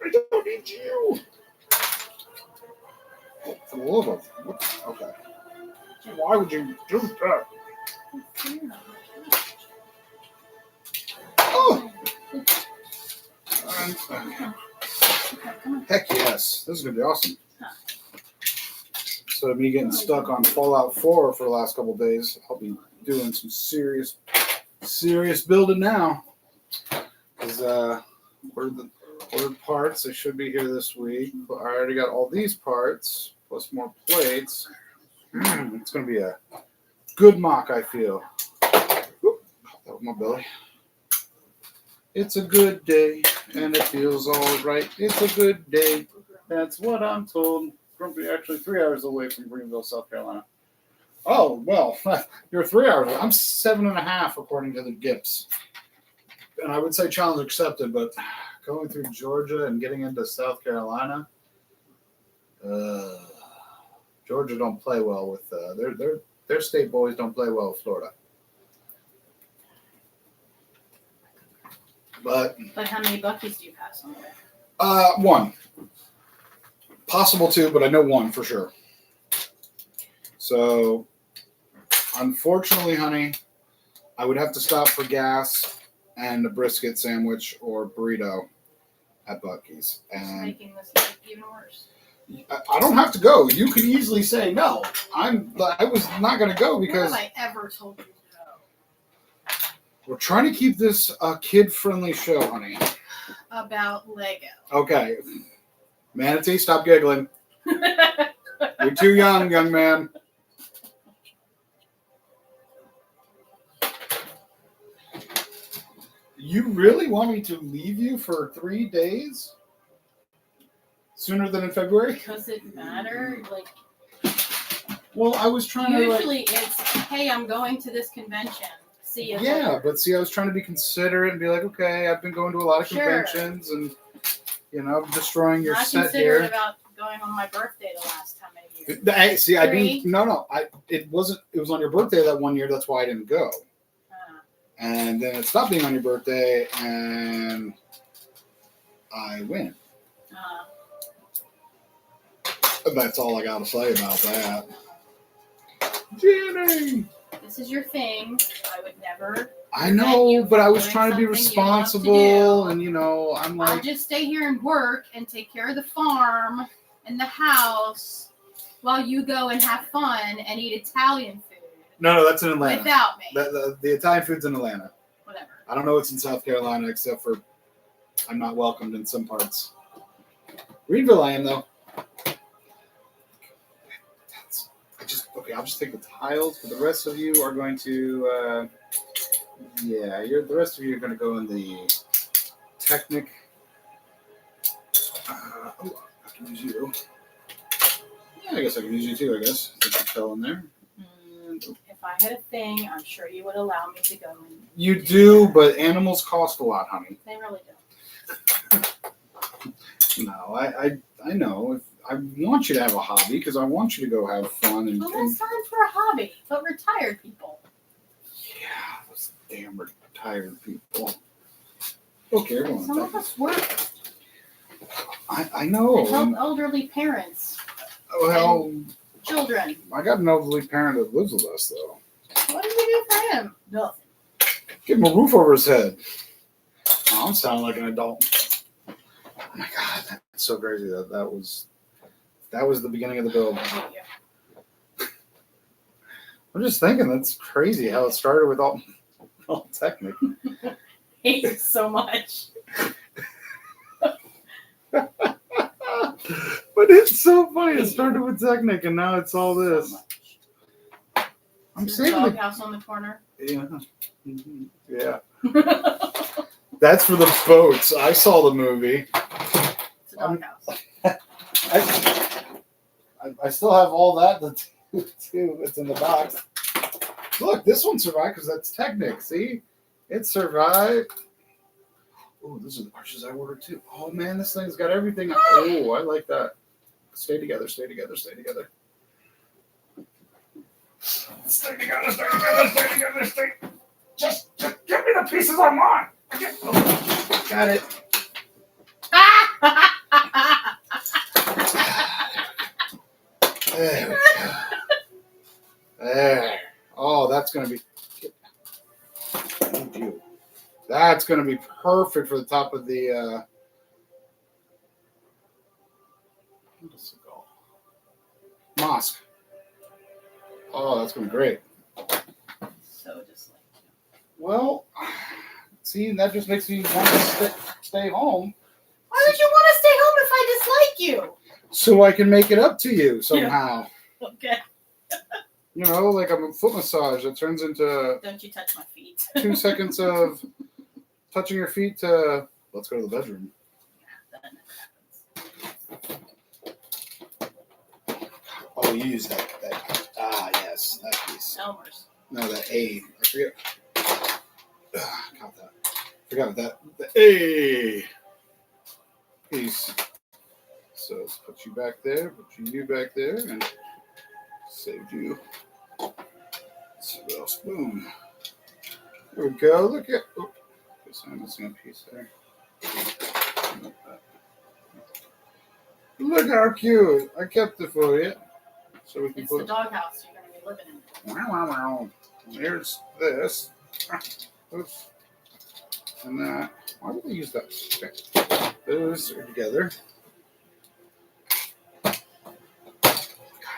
Speaker 1: I don't need you." Oh, for the love of okay. Why would you do that? Oh! Heck yes. This is going to be awesome. So me getting stuck on Fallout 4 for the last couple of days, I'll be doing some serious building now. Because ordered parts. They should be here this week. But I already got all these parts, plus more plates. It's going to be a good mock, I feel. Whoop, that was my belly. It's a good day, and it feels all right. It's a good day. That's what I'm told. Grumpy, actually 3 hours away from Greenville, South Carolina. Oh, well, you're 3 hours away. I'm 7.5 according to the GIPS. And I would say challenge accepted, but going through Georgia and getting into South Carolina, Georgia don't play well with their state boys don't play well with Florida. But
Speaker 2: how many Buckies do you pass on?
Speaker 1: One. Possible two, but I know one for sure. So, unfortunately, honey, I would have to stop for gas and a brisket sandwich or burrito at Bucky's. And
Speaker 2: Making this life even worse.
Speaker 1: I don't have to go. You could easily say no. I was not going to go because
Speaker 2: when have I ever told you no?
Speaker 1: We're trying to keep this a kid-friendly show, honey.
Speaker 2: About Lego.
Speaker 1: Okay. Manatee, stop giggling. You're too young man. You really want me to leave you for 3 days? Sooner than in February?
Speaker 2: Does it matter? Like,
Speaker 1: well, I was trying
Speaker 2: usually it's, hey, I'm going to this convention. See you later.
Speaker 1: But see, I was trying to be considerate and be like, okay, I've been going to a lot of conventions and, destroying your set here.
Speaker 2: Not considerate about going on my birthday the last time I used
Speaker 1: it. See, I didn't, no, it was on your birthday that one year, that's why I didn't go. And then it stopped being on your birthday, and I went. That's all I got to say about that. Jenny!
Speaker 2: This is your thing. I would never.
Speaker 1: I know, but I was trying to be responsible, and I'm like.
Speaker 2: I'll just stay here and work and take care of the farm and the house while you go and have fun and eat Italian food.
Speaker 1: No, that's in Atlanta.
Speaker 2: Without me.
Speaker 1: The Italian food's in Atlanta.
Speaker 2: Whatever. I
Speaker 1: don't know what's in South Carolina except for I'm not welcomed in some parts. Greenville I am, though. I'll just take the tiles, but the rest of you are going to, the rest of you are going to go in the Technic. I can use you. Yeah, I guess I can use you too, I guess. Put the towel in there.
Speaker 2: If I had a thing, I'm sure you would allow me to go in.
Speaker 1: You do, but animals cost a lot, honey.
Speaker 2: They really do.
Speaker 1: No, I know. I want you to have a hobby because I want you to go have fun.
Speaker 2: Well, that's time for a hobby, but retired people.
Speaker 1: Yeah, those damn retired people. Okay, everyone.
Speaker 2: Some of us work.
Speaker 1: I know.
Speaker 2: And help elderly parents.
Speaker 1: Well,
Speaker 2: and children.
Speaker 1: I got an elderly parent that lives with us, though.
Speaker 2: What did you do for him? Nothing.
Speaker 1: Give him a roof over his head. Oh, I'm sounding like an adult. Oh my God, that's so crazy. That was the beginning of the build. I'm just thinking that's crazy how it started with all Technic.
Speaker 2: Hate it so much.
Speaker 1: But it's so funny. It started with Technic and now it's all this.
Speaker 2: So much.
Speaker 1: I'm
Speaker 2: Is the
Speaker 1: saving
Speaker 2: doghouse on the corner?
Speaker 1: Yeah. Yeah. That's for the boats. I saw the movie.
Speaker 2: It's a doghouse.
Speaker 1: I still have all that too. It's in the box. Look, this one survived because that's Technic. See? It survived. Oh, those are the arches I ordered too. Oh man, this thing's got everything. Oh, I like that. Stay together, stay together, stay together. Stay together, stay together, stay together, stay. Just give me the pieces I want. Got it. There we go. There. Oh, that's gonna be. Thank you. That's gonna be perfect for the top of the. What is it called? Mosque. Oh, that's gonna be great.
Speaker 2: So just like you.
Speaker 1: Well, see, that just makes me want to stay home.
Speaker 2: Why would you want to stay home if I dislike you?
Speaker 1: So I can make it up to you somehow.
Speaker 2: Yeah. Okay.
Speaker 1: You know, like a foot massage that turns into
Speaker 2: Don't you touch my feet.
Speaker 1: 2 seconds of touching your feet to let's go to the bedroom. Oh, you use that. Yes, that piece.
Speaker 2: Elmer's.
Speaker 1: No, that A. I forget. Got that. Forgot that. The A piece. So let's put you back there, put you back there, and saved you. Let's see what else. Boom. There we go. Look at. Oh, guess I'm missing a piece there. Look how cute. I kept it for you. So we can
Speaker 2: It's
Speaker 1: put
Speaker 2: the doghouse you're going to be living in.
Speaker 1: Wow, wow, wow. Here's this. Oops. And that. Why would they use that? Okay. Those are together. God,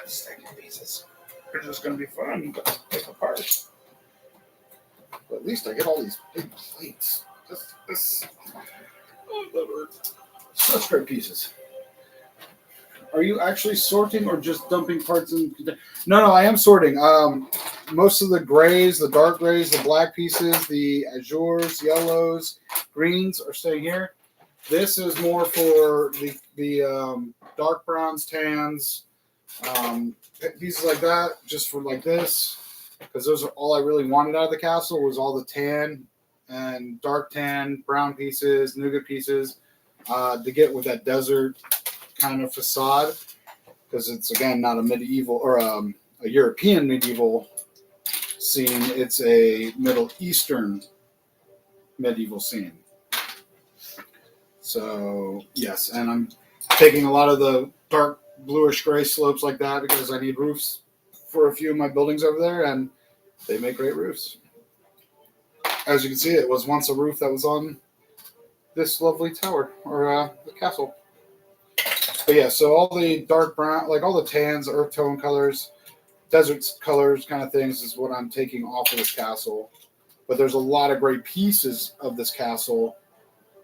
Speaker 1: stacking pieces. They're just going to be fun to take apart. But at least I get all these big plates. This. Oh, that hurts. Such great pieces. Are you actually sorting or just dumping parts in? No, I am sorting. Most of the grays, the dark grays, the black pieces, the azures, yellows, greens are staying here. This is more for the dark browns, tans, pieces like that, just for like this, because those are all I really wanted out of the castle was all the tan and dark tan, brown pieces, nougat pieces, to get with that desert kind of facade, because it's again not a medieval or a European medieval scene. It's a Middle Eastern medieval scene. So yes, and I'm taking a lot of the dark bluish gray slopes like that because I need roofs for a few of my buildings over there, and they make great roofs. As you can see, it was once a roof that was on this lovely tower or the castle. But yeah, so all the dark brown, like all the tans, earth tone colors, desert colors kind of things is what I'm taking off of this castle. But there's a lot of great pieces of this castle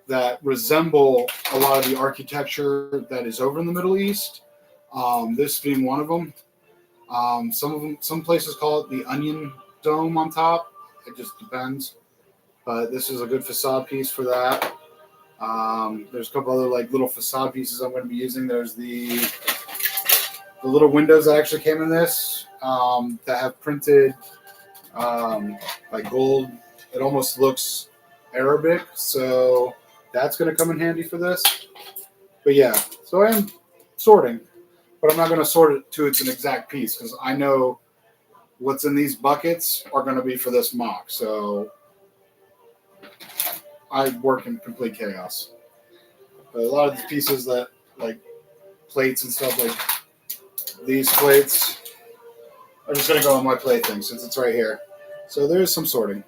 Speaker 1: that resemble a lot of the architecture that is over in the Middle East. This being one of them. Some places call it the onion dome on top. It just depends. But this is a good facade piece for that. There's a couple other like little facade pieces I'm going to be using. There's the little windows that actually came in this that have printed like gold. It almost looks Arabic, so that's going to come in handy for this. But yeah, so I am sorting, but I'm not going to sort it to its an exact piece because I know what's in these buckets are going to be for this mock. So I work in complete chaos. But a lot of the pieces that, like plates and stuff, like these plates, are just going to go on my plaything since it's right here. So there's some sorting.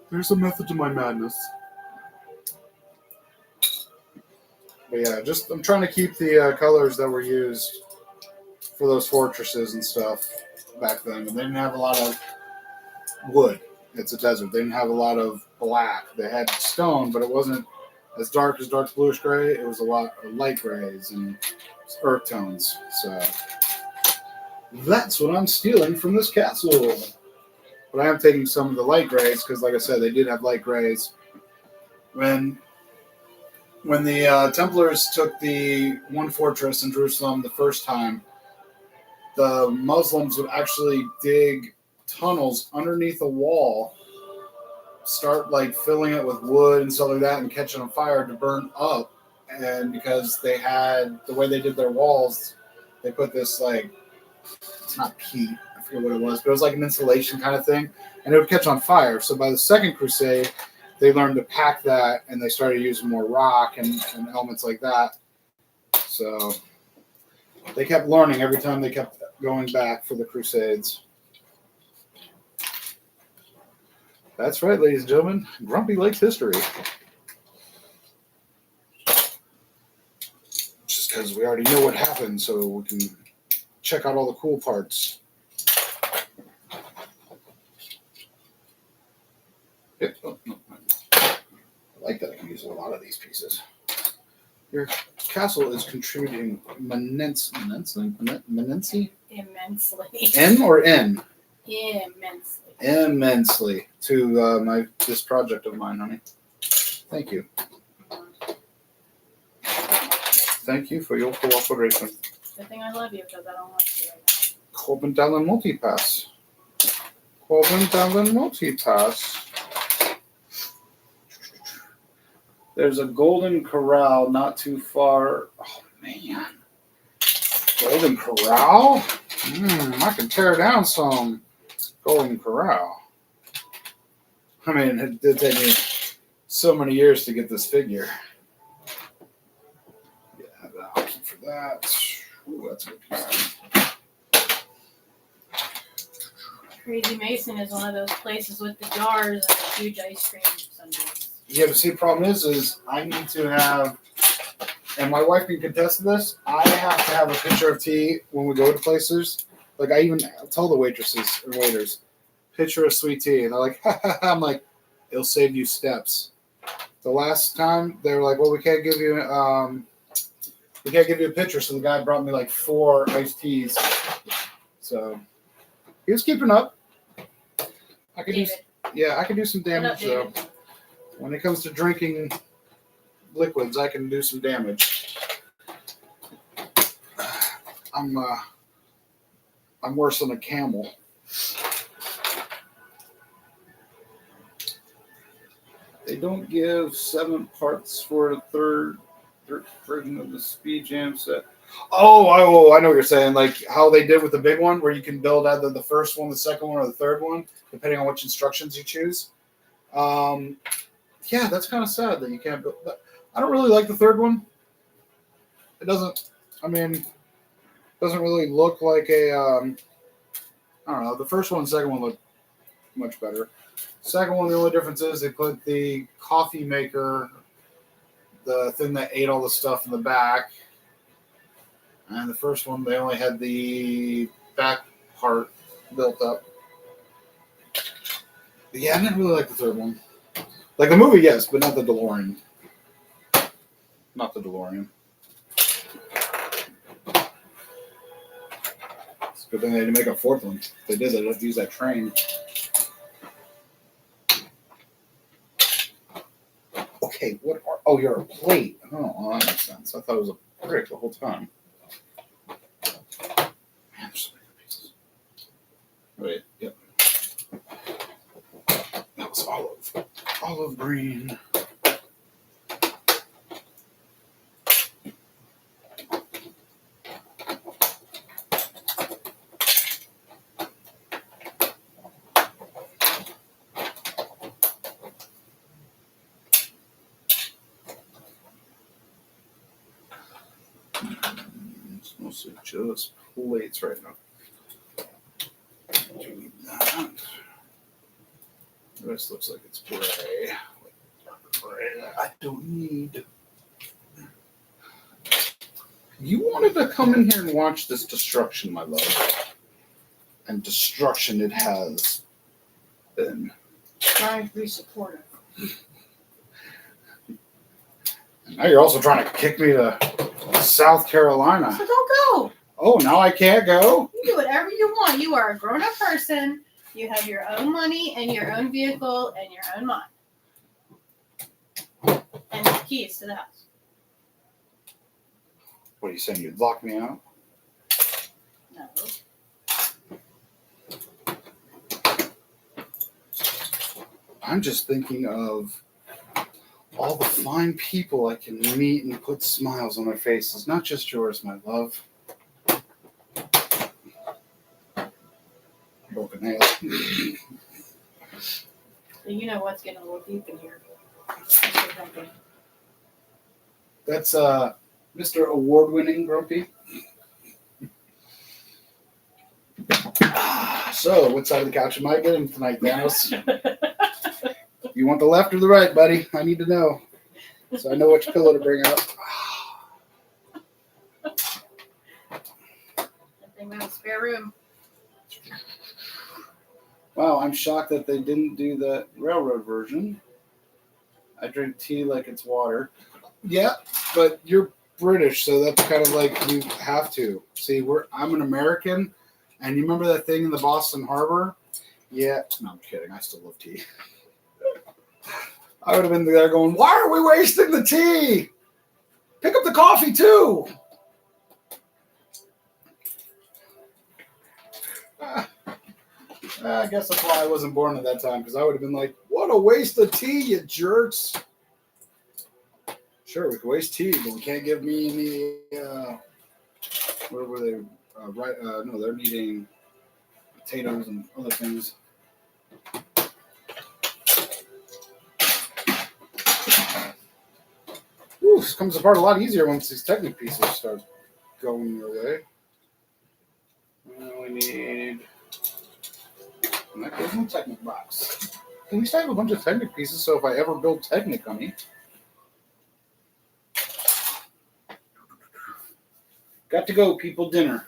Speaker 1: There's a method to my madness. But yeah, just I'm trying to keep the colors that were used for those fortresses and stuff back then, and they didn't have a lot of wood. It's a desert. They didn't have a lot of black. They had stone, but it wasn't as dark bluish gray. It was a lot of light grays and earth tones. So that's what I'm stealing from this castle. But I am taking some of the light grays because, like I said, they did have light grays. When the Templars took the one fortress in Jerusalem the first time, the Muslims would actually dig tunnels underneath a wall, start like filling it with wood and stuff like that, and catch it on fire to burn up. And because they had the way they did their walls, they put this like, it's not peat, I forget what it was, but it was like an insulation kind of thing, and it would catch on fire. So by the Second Crusade, they learned to pack that, and they started using more rock and elements like that. So they kept learning every time they kept going back for the Crusades. That's right, ladies and gentlemen. Grumpy likes history. Just because we already know what happened, so we can check out all the cool parts. Yep. Oh, no. I like that I can use a lot of these pieces. Your castle is contributing immensely. N or N? Immensely to this project of mine, honey. Thank you. Thank you for your cooperation.
Speaker 2: Good thing I love you because I don't like you right now.
Speaker 1: Corbin Dallin Multipass. Corbin Dallin Multipass. There's a Golden Corral not too far. Oh, man. Golden Corral? I can tear down some Golden Corral. I mean, it did take me so many years to get this figure. Yeah, I'll keep for that. Ooh, that's a good piece.
Speaker 2: Crazy Mason is one of those places with the jars and the huge ice cream sundaes.
Speaker 1: Yeah, but see, the problem is I need to have, and my wife can contest to this, I have to have a pitcher of tea when we go to places. Like, I even tell the waitresses and waiters, pitcher of sweet tea. And they're like, ha, ha, ha. I'm like, it'll save you steps. The last time, they were like, well, we can't give you a pitcher. So the guy brought me like 4 iced teas. So he was keeping up. I could do some damage, though. When it comes to drinking liquids, I can do some damage. I'm worse than a camel. They don't give 7 parts for a third version of the Speed Jam set. Oh, I know what you're saying. Like how they did with the big one, where you can build either the first one, the second one, or the third one, depending on which instructions you choose. Yeah, that's kind of sad that you can't build. I don't really like the third one. It doesn't really look like a. I don't know. The first one and second one look much better. Second one, the only difference is they put the coffee maker, the thing that ate all the stuff in the back. And the first one, they only had the back part built up. But yeah, I didn't really like the third one. Like the movie, yes, but not the DeLorean. Not the DeLorean. It's a good thing they didn't make a 4th one. If they did, they'd have to use that train. Okay, what are... Oh, you're a plate. Oh, well, that makes sense. I thought it was a brick the whole time. Man, so many pieces. Wait, yep. That was olive. Olive green. It's mostly just plates right now. Do we need that? The rest looks like it's gray. Gray that I don't need. You wanted to come in here and watch this destruction, my love. and destruction it has been.
Speaker 2: Trying to be supportive.
Speaker 1: And now you're also trying to kick me to South Carolina.
Speaker 2: So don't go.
Speaker 1: Oh, now I can't go?
Speaker 2: You can do whatever you want. You are a grown-up person. You have your own money and your own vehicle and your own mind. And the keys to the house.
Speaker 1: What are you saying? You'd lock me out?
Speaker 2: No.
Speaker 1: I'm just thinking of all the fine people I can meet and put smiles on their faces. Not just yours, my love. Broken nail.
Speaker 2: You know what's getting a little deep in here.
Speaker 1: That's Mr. Award-winning Grumpy. So, what side of the couch am I getting tonight, Thanos? You want the left or the right, buddy? I need to know, so I know which pillow to bring out.
Speaker 2: I think we have a spare room.
Speaker 1: Wow, I'm shocked that they didn't do the railroad version. I drink tea like it's water. Yeah, but you're British, so that's kind of like you have to. See, I'm an American, and you remember that thing in the Boston Harbor? Yeah, no, I'm kidding. I still love tea. I would have been there going, why are we wasting the tea? Pick up the coffee, too. I guess that's why I wasn't born at that time, because I would have been like, what a waste of tea, you jerks. Sure, we could waste tea, but we can't give me any, what were they, no, they're needing potatoes and other things. Ooh, this comes apart a lot easier once these Technic pieces start going your way. We need... And that goes in the Technic box. At least I have a bunch of Technic pieces, so if I ever build Technic on me. Got to go, people. Dinner.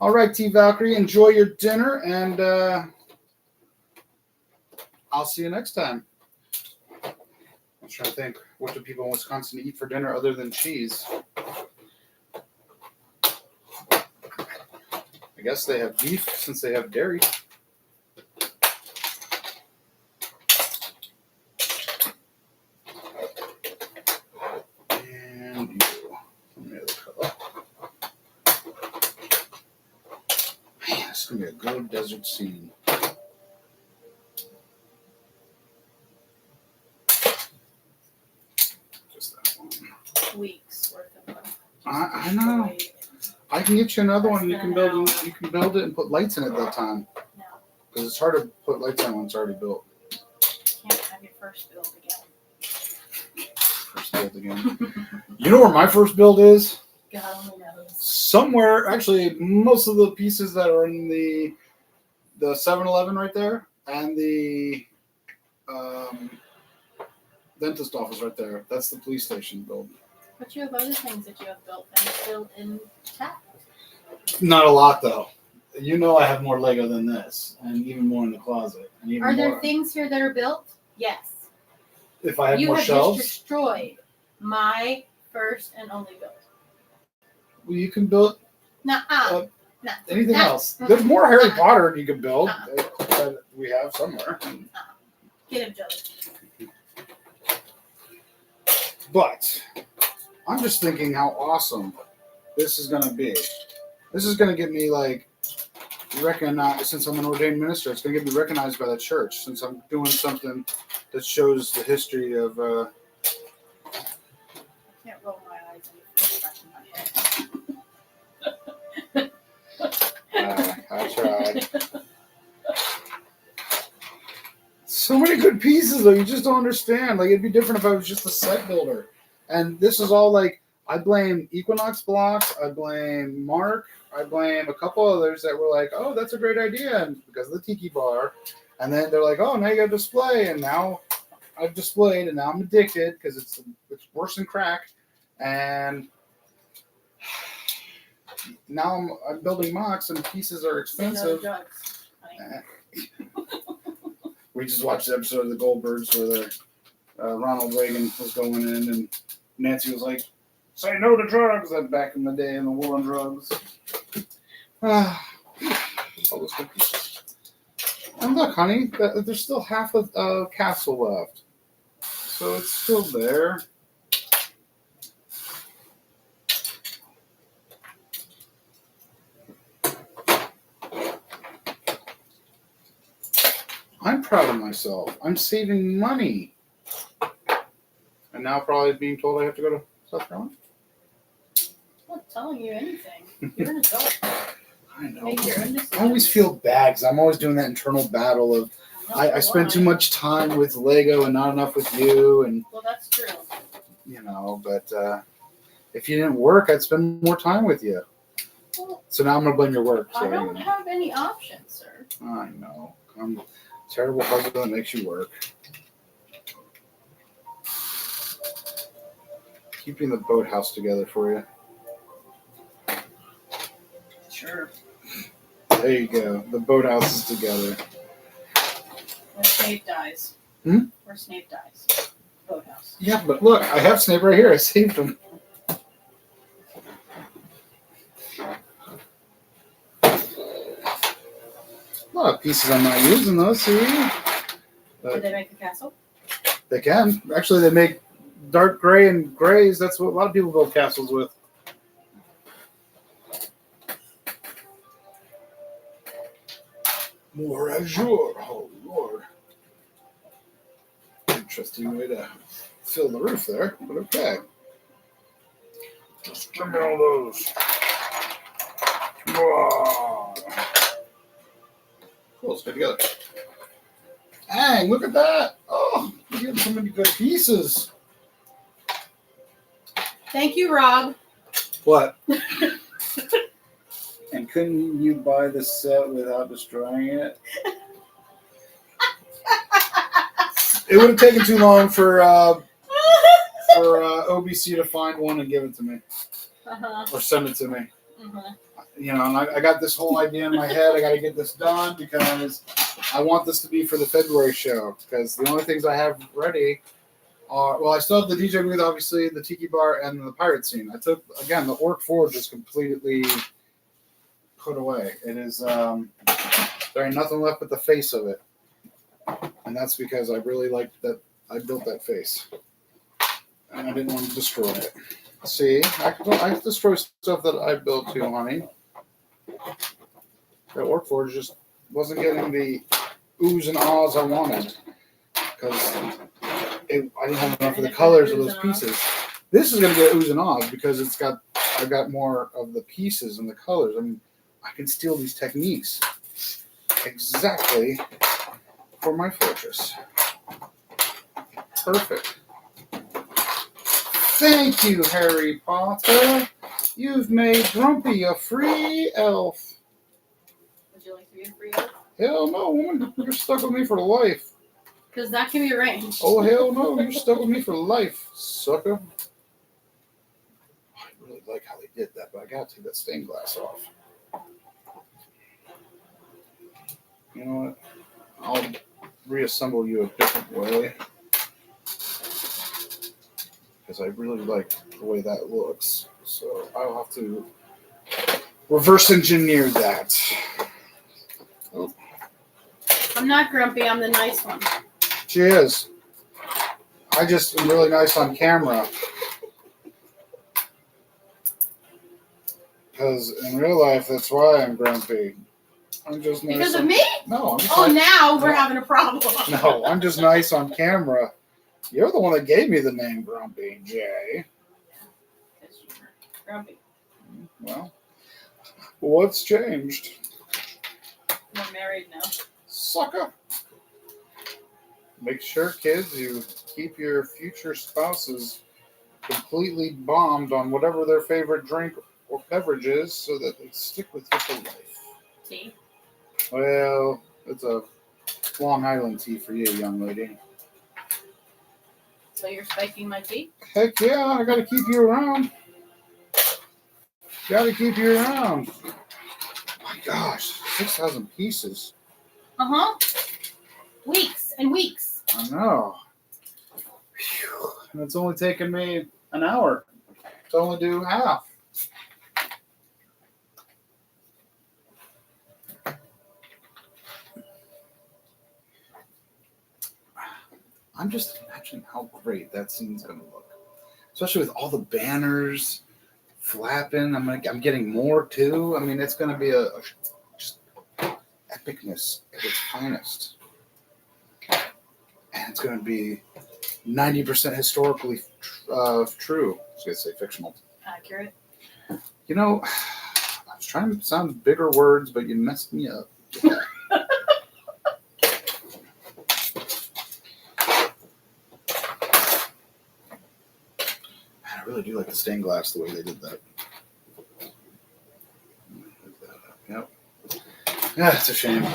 Speaker 1: All right, T. Valkyrie, enjoy your dinner, and I'll see you next time. I'm trying to think, what do people in Wisconsin eat for dinner other than cheese? I guess they have beef since they have dairy. And you. Let me have the color. Man, this is going to be a good desert scene. Just that one.
Speaker 2: Weeks worth of money.
Speaker 1: I know. I can get you another one. You can build it and put lights in it that time.
Speaker 2: No.
Speaker 1: Because it's hard to put lights on when it's already built.
Speaker 2: Can't have your first build again.
Speaker 1: First build again. You know where my first build is?
Speaker 2: God only knows.
Speaker 1: Somewhere, actually, most of the pieces that are in the 7-Eleven right there and the dentist office right there. That's the police station build.
Speaker 2: But you have other things that you have built and still intact.
Speaker 1: Not a lot, though. You know I have more Lego than this, and even more in the closet. And even
Speaker 2: Are there
Speaker 1: more,
Speaker 2: things here that are built? Yes.
Speaker 1: if I had
Speaker 2: You
Speaker 1: more
Speaker 2: have
Speaker 1: shelves,
Speaker 2: just destroyed my first and only build.
Speaker 1: well, you can build
Speaker 2: Nuh-uh.
Speaker 1: anything
Speaker 2: Nah.
Speaker 1: else. There's more Harry Potter you can build that we have somewhere.
Speaker 2: Get him, Joey.
Speaker 1: But I'm just thinking how awesome this is going to be. This is going to get me, like, recognized. Since I'm an ordained minister, it's going to get me recognized by the church, since I'm doing something that shows the history of...
Speaker 2: I can't roll my eyes and
Speaker 1: I tried. So many good pieces, though. You just don't understand. Like, it'd be different if I was just a set builder. And this is all, like, I blame Equinox Blocks. I blame Mark. I blame a couple others that were like, oh, that's a great idea, and because of the Tiki Bar. And then they're like, oh, now you got to display. And now I've displayed, and now I'm addicted because it's worse than crack. And now I'm building mocks, and pieces are expensive.
Speaker 2: drugs.
Speaker 1: We just watched the episode of the Goldbergs where Ronald Reagan was going in, and Nancy was like, "Say no to drugs." That back in the day in the war on drugs. All those cookies. And look, honey, there's still half a castle left, so it's still there. I'm proud of myself. I'm saving money. And now probably being told I have to go to South Carolina.
Speaker 2: I'm not telling you anything. You're an adult.
Speaker 1: I know.
Speaker 2: Make your own
Speaker 1: I
Speaker 2: decisions.
Speaker 1: always feel bad because I'm always doing that internal battle of I spend too much time with Lego and not enough with you. And
Speaker 2: Well, that's true.
Speaker 1: you know, but if you didn't work, I'd spend more time with you.
Speaker 2: Well,
Speaker 1: So now I'm going to blame your work. So,
Speaker 2: I don't have any options, sir.
Speaker 1: I know. I'm a terrible husband that makes you work. Keeping the boathouse together for you.
Speaker 2: Sure.
Speaker 1: There you go. The boathouse is together.
Speaker 2: Where Snape dies.
Speaker 1: Hmm?
Speaker 2: Where Snape dies. Boathouse.
Speaker 1: Yeah, but look, I have Snape right here. I saved him. A lot of pieces I'm not using, though. See?
Speaker 2: Did
Speaker 1: But
Speaker 2: they make the castle?
Speaker 1: they can. Actually, they make dark gray and grays. That's what a lot of people build castles with. More azure. Oh, Lord. Interesting way to fill the roof there, but okay. Just give me all those. Come on. Cool, let's get together. Dang, look at that. Oh, you're getting so many good pieces.
Speaker 2: Thank you, Rob.
Speaker 1: What? And couldn't you buy the set without destroying it? It would have taken too long for OBC to find one and give it to me.
Speaker 2: Uh-huh.
Speaker 1: Or send it to me.
Speaker 2: Uh-huh.
Speaker 1: You know, and I got this whole idea in my head. I got to get this done because I want this to be for the February show. Because the only things I have ready are, well, I still have the DJ booth, obviously, the Tiki Bar, and the pirate scene. I took, again, the Orc Forge is completely put away. It is, there ain't nothing left but the face of it. And that's because I really liked that I built that face. And I didn't want to destroy it. See, I destroy stuff that I built too, honey. That Orc Forge just wasn't getting the oohs and ahs I wanted. Because I didn't have enough of the colors of those pieces. This is going to get oohs and ahs because I got more of the pieces and the colors. I mean, I can steal these techniques exactly for my fortress. Perfect. Thank you, Harry Potter. You've made Grumpy a free elf.
Speaker 2: Would you like to be a free elf?
Speaker 1: Hell no, woman. You're stuck with me for life.
Speaker 2: Because that can be arranged.
Speaker 1: Oh, hell no. You're stuck with me for life, sucker. I really like how they did that, but I gotta take that stained glass off. You know what? I'll reassemble you a different way. Because I really like the way that looks. So I'll have to reverse engineer that. Oh.
Speaker 2: I'm not grumpy, I'm the nice one.
Speaker 1: She is. I just am really nice on camera. Because in real life, that's why I'm grumpy. I'm just nice.
Speaker 2: Because of me?
Speaker 1: No, I'm just
Speaker 2: Oh,
Speaker 1: nice.
Speaker 2: now we're having a problem.
Speaker 1: No, I'm just nice on camera. You're the one that gave me the name Grumpy, Jay.
Speaker 2: Because you're grumpy.
Speaker 1: Well, what's changed?
Speaker 2: We're married now.
Speaker 1: Sucker. Make sure, kids, you keep your future spouses completely bombed on whatever their favorite drink or beverage is so that they stick with you for life.
Speaker 2: Tea?
Speaker 1: Well, it's a Long Island tea for you, young lady.
Speaker 2: So you're spiking my tea?
Speaker 1: Heck yeah, I gotta keep you around. Gotta keep you around. My gosh, 6,000 pieces.
Speaker 2: Weeks and weeks.
Speaker 1: I know. Whew. And it's only taken me an hour to only do half. I'm just imagining how great that scene's gonna look, especially with all the banners flapping. I'm getting more too. I mean, it's gonna be a just epicness at its finest, and it's gonna be 90% historically true. I was gonna say fictional.
Speaker 2: Accurate.
Speaker 1: You know, I was trying to sound bigger words, but you messed me up. I really do like the stained glass the way they did that. Yep. Yeah, it's a shame.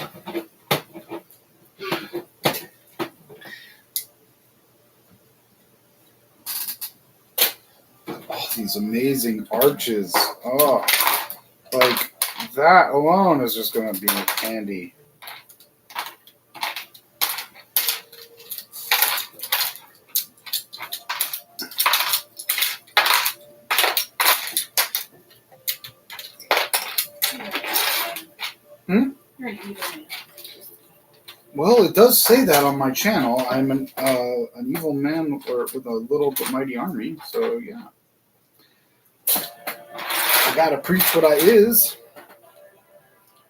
Speaker 1: Oh, these amazing arches. Oh, like that alone is just going to be handy.
Speaker 2: You're an evil man.
Speaker 1: Well, it does say that on my channel. I'm an evil man with a little but mighty army. So yeah, I gotta preach what I is.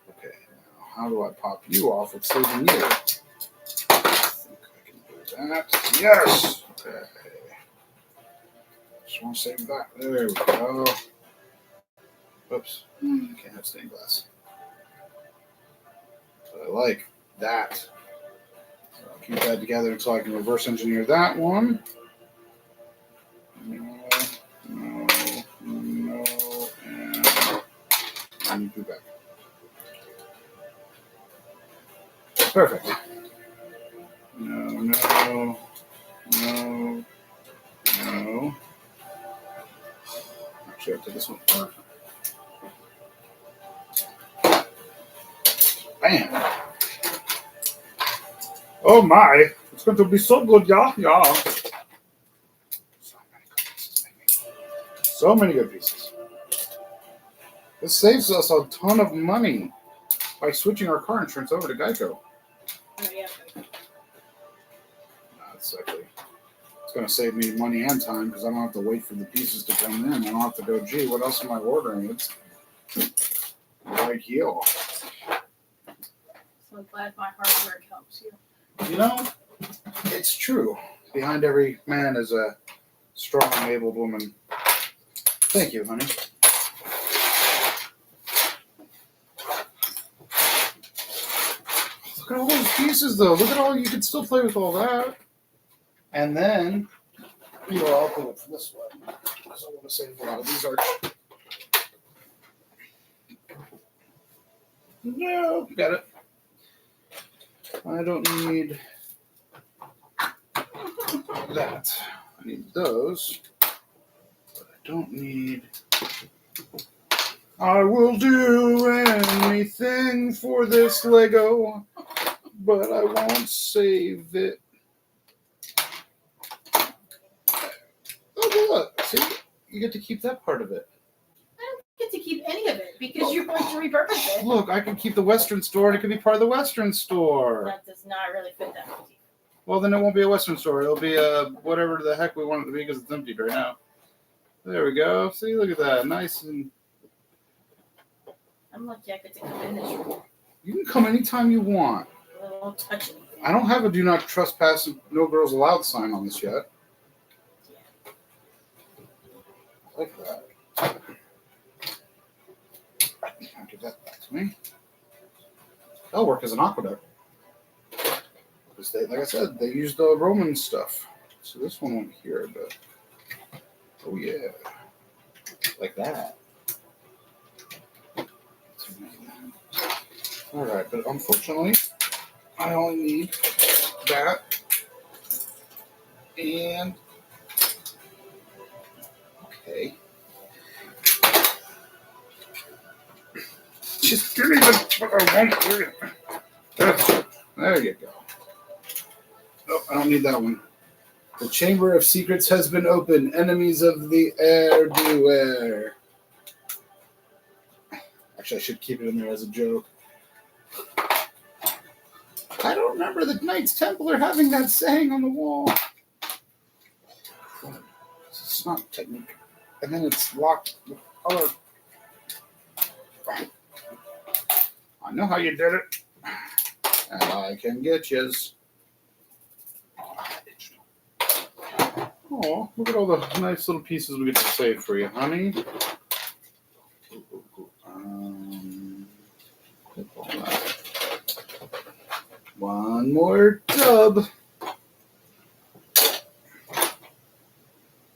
Speaker 1: Okay, now how do I pop you off with saving you? I think I can do that. Yes. Okay. Just want to save that. There we go. Oops. Can't have stained glass. But I like that. So I'll keep that together until I can reverse engineer that one. No, and you put back. Perfect. No. Actually, I'll take this one first. Bam. Oh my. It's going to be so good, yeah. So many good pieces. This saves us a ton of money by switching our car insurance over to Geico.
Speaker 2: Oh, yeah.
Speaker 1: It's going to save me money and time because I don't have to wait for the pieces to come in. I don't have to go, gee, what else am I ordering? It's right here.
Speaker 2: So glad my hard work helps you.
Speaker 1: You know, it's true. Behind every man is a strong, able woman. Thank you, honey. Look at all those pieces, though. Look at all, you can still play with all that. And then, I'll put it this way, because I want to save a lot of these arches. No, got it. I don't need that. I need those, but I don't need... I will do anything for this Lego, but I won't save it. Oh, look. See? You get to keep that part of it.
Speaker 2: I don't get to keep any of it because you're going to repurpose it.
Speaker 1: Look, I can keep the Western store, and it can be part of the Western store.
Speaker 2: That does not really fit that motif.
Speaker 1: Well, then it won't be a Western store. It'll be a whatever the heck we want it to be because it's empty right now. There we go. See, look at that. Nice and...
Speaker 2: I'm lucky I get to come in this room.
Speaker 1: You can come anytime you want.
Speaker 2: I won't touch anything.
Speaker 1: I don't have a do not trespass, no girls allowed sign on this yet.
Speaker 2: Yeah.
Speaker 1: I like that. Give that back to me. That'll work as an aqueduct. Because they, like I said, they used the Roman stuff. So this one went here, but oh yeah, like that. All right, but unfortunately, I only need that and okay. Just give me what I want. There you go. Oh, I don't need that one. The Chamber of Secrets has been opened. Enemies of the air beware. Actually, I should keep it in there as a joke. I don't remember the Knights Templar having that saying on the wall. It's not technique. And then it's locked with other. I know how you did it. And I can get yous. Oh, look at all the nice little pieces we get to save for you, honey. One more tub.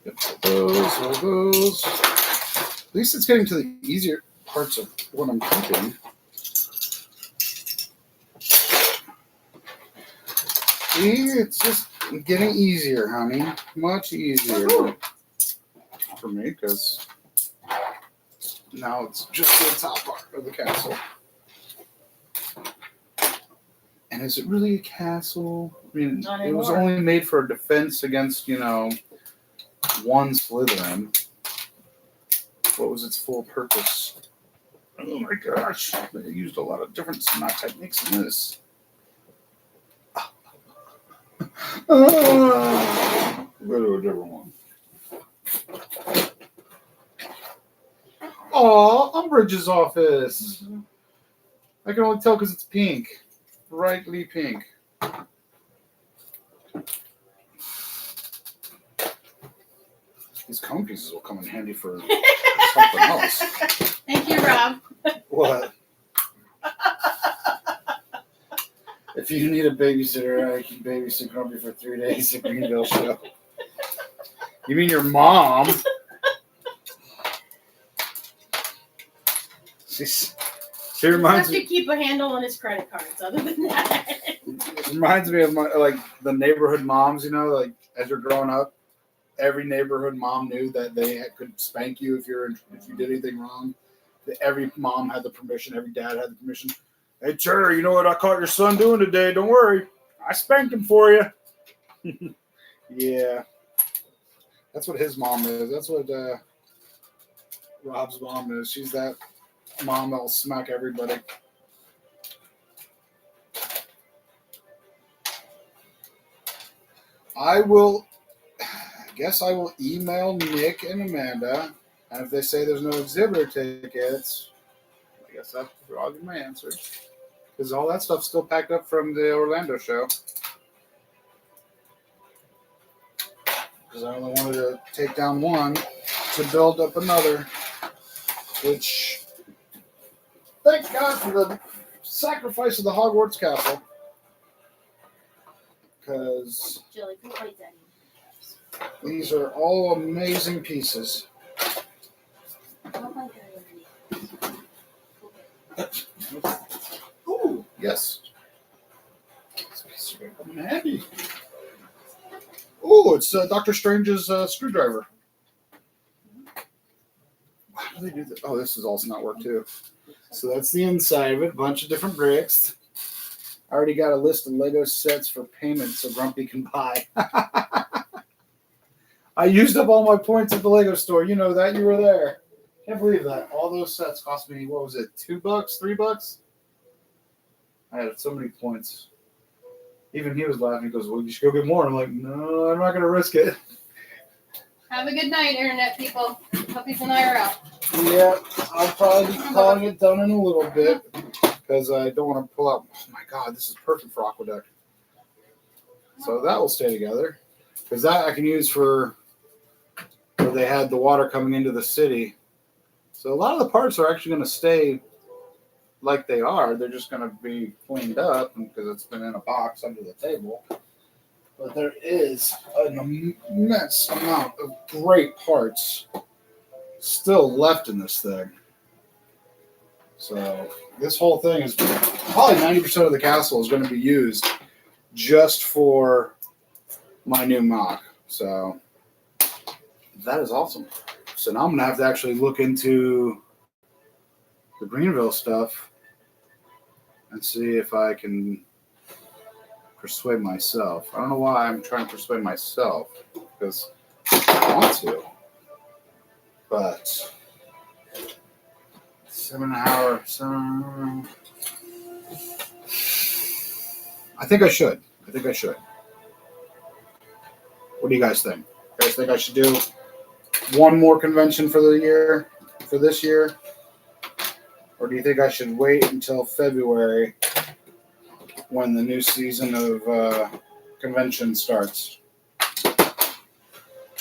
Speaker 1: Yep, all those. At least it's getting to the easier parts of what I'm keeping. See, it's just getting easier, honey. Much easier for me, because now it's just the top part of the castle. And is it really a castle? I mean, it was only made for defense against, one Slytherin. What was its full purpose? Oh my gosh. They used a lot of different smart techniques in this. Go to a different one. Aw, Umbridge's office. Mm-hmm. I can only tell because it's pink. Brightly pink. These cone pieces will come in handy for something else.
Speaker 2: Thank you, Rob.
Speaker 1: What? If you need a babysitter, I can babysit Grumpy for 3 days at Greenville show. You mean your mom? She reminds
Speaker 2: me. To keep a handle on his credit cards. Other than that,
Speaker 1: it reminds me of the neighborhood moms. As you're growing up, every neighborhood mom knew that they could spank you if you did anything wrong. Every mom had the permission. Every dad had the permission. Hey, Turner, you know what I caught your son doing today? Don't worry. I spanked him for you. Yeah. That's what his mom is. That's what Rob's mom is. She's that mom that'll smack everybody. I guess I will email Nick and Amanda. And if they say there's no exhibitor tickets, I guess I'll give my answer. Because all that stuff's still packed up from the Orlando show. Because I only wanted to take down one to build up another. Which, thank God for the sacrifice of the Hogwarts Castle. Because these are all amazing pieces. Oh, yes. I'm happy. Oh, it's Dr. Strange's screwdriver. How do they do this? Oh, this is also not work too. So that's the inside of it. A bunch of different bricks. I already got a list of Lego sets for payment so Grumpy can buy. I used up all my points at the Lego store. You know that. You were there. Can't believe that. All those sets cost me, what was it, $2, $3? I had so many points. Even he was laughing. He goes, well, you should go get more. I'm like, no, I'm not going to risk it.
Speaker 2: Have a good night, Internet people. Puppies and I are out.
Speaker 1: Yeah, I'll probably be calling it done in a little bit because I don't want to pull out. Oh, my God, this is perfect for Aqueduct. So that will stay together because that I can use for where they had the water coming into the city. So a lot of the parts are actually going to stay like they are. They're just going to be cleaned up because it's been in a box under the table. But there is an immense amount of great parts still left in this thing. So this whole thing is probably 90% of the castle is going to be used just for my new mock. So that is awesome. So now I'm going to have to actually look into the Greenville stuff and see if I can persuade myself. I don't know why I'm trying to persuade myself because I want to, but 7 hour. I think I should. What do you guys think? You guys think I should do one more convention for this year? Or do you think I should wait until February when the new season of convention starts?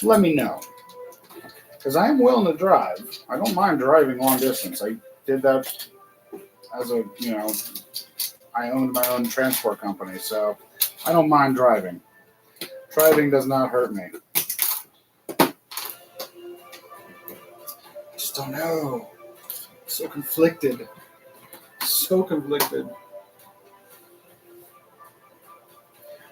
Speaker 1: Let me know. Because I am willing to drive. I don't mind driving long distance. I did that as I owned my own transport company, so I don't mind driving. Driving does not hurt me. I just don't know. So conflicted.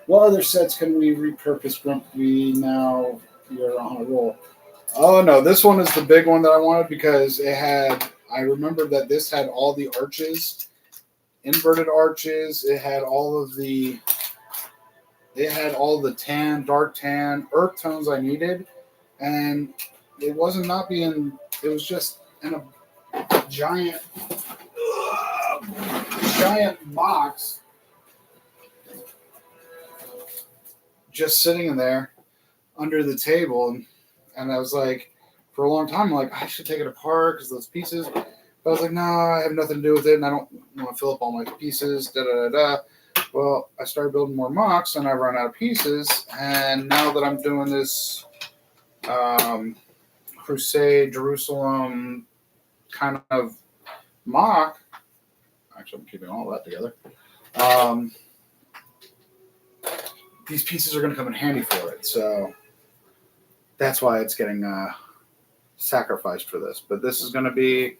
Speaker 1: What other sets can we repurpose, Grump? You're on a roll. Oh no, this one is the big one that I wanted because I remember that this had all the arches, inverted arches. It had all the tan, dark tan, earth tones I needed. And it was just in a giant box just sitting in there under the table. And I was like, for a long time, I'm like, I should take it apart because those pieces. But I was like, no, I have nothing to do with it, and I don't want to fill up all my pieces. Well, I started building more mocks, and I run out of pieces. And now that I'm doing this Crusade Jerusalem kind of mock, actually, I'm keeping all that together. These pieces are going to come in handy for it, so that's why it's getting sacrificed for this. But this is going to be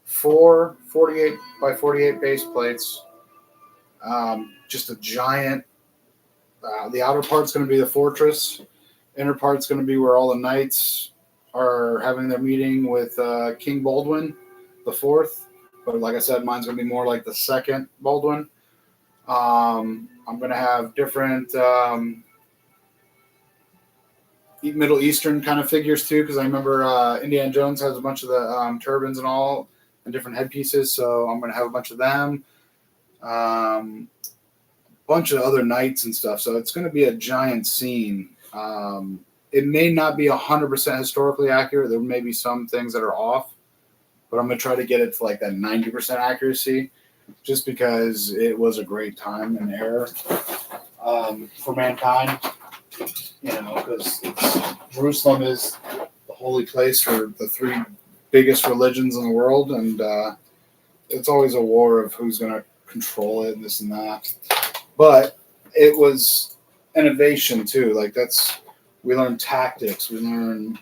Speaker 1: 4 48 by 48 base plates. Just a giant. The outer part's going to be the fortress. Inner part's going to be where all the knights are having their meeting with King Baldwin the Fourth. But like I said, mine's going to be more like the second Baldwin. I'm going to have different Middle Eastern kind of figures too, because I remember Indiana Jones has a bunch of the turbans and all, and different headpieces. So I'm going to have a bunch of them, bunch of other knights and stuff. So it's going to be a giant scene. It may not be 100% historically accurate. There may be some things that are off, but I'm going to try to get it to like that 90% accuracy, just because it was a great time and era for mankind. Because Jerusalem is the holy place for the 3 biggest religions in the world, and it's always a war of who's going to control it and this and that. But it was innovation too. We learned tactics, we learned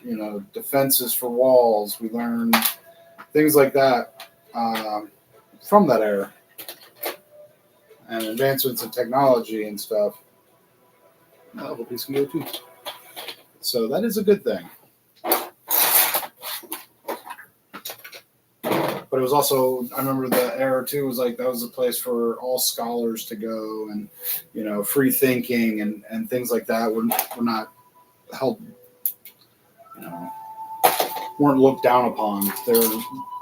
Speaker 1: defenses for walls, we learned things like that from that era, and advancements in technology and stuff. That'll be some good too. So that is a good thing. But it was also, I remember the era too, was like that was a place for all scholars to go, and free thinking and things like that were not held, weren't looked down upon. They're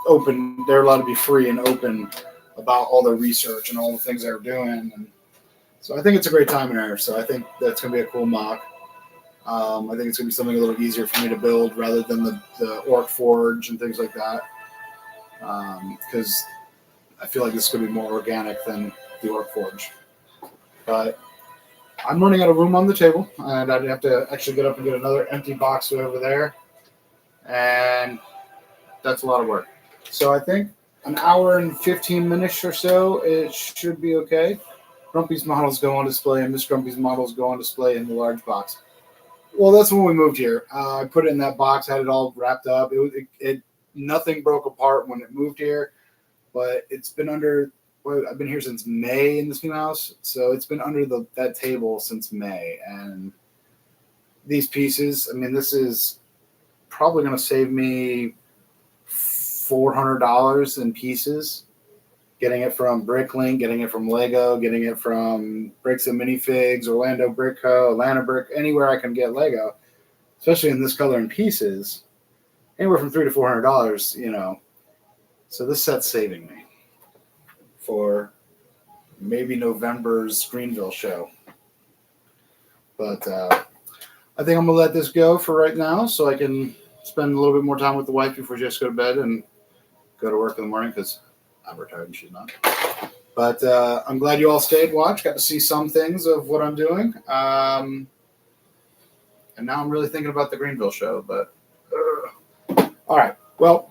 Speaker 1: open. They're allowed to be free and open about all their research and all the things they were doing. And so I think it's a great time in there. So I think that's going to be a cool mock. I think it's going to be something a little easier for me to build rather than the Orc Forge and things like that. Because I feel like this is going to be more organic than the Orc Forge. But I'm running out of room on the table, and I'd have to actually get up and get another empty box over there. And that's a lot of work. So I think an hour and 15 minutes or so, it should be okay. Grumpy's models go on display, and Miss Grumpy's models go on display in the large box. Well, that's when we moved here. I put it in that box, had it all wrapped up. It nothing broke apart when it moved here, but it's been under. Well, I've been here since May in this new house, so it's been under that table since May. And these pieces, I mean, this is probably going to save me $400 in pieces Getting it from Bricklink, getting it from Lego, getting it from Bricks and Minifigs, Orlando Brick Co., Atlanta Brick, anywhere I can get Lego, especially in this color and pieces, anywhere from $300 to $400, you know. So this set's saving me for maybe November's Greenville show. But I think I'm gonna let this go for right now, so I can spend a little bit more time with the wife before she has to go to bed and go to work in the morning because I'm retired and she's not. But I'm glad you all stayed and watched. Got to see some things of what I'm doing. And now I'm really thinking about the Greenville show. But all right. Well,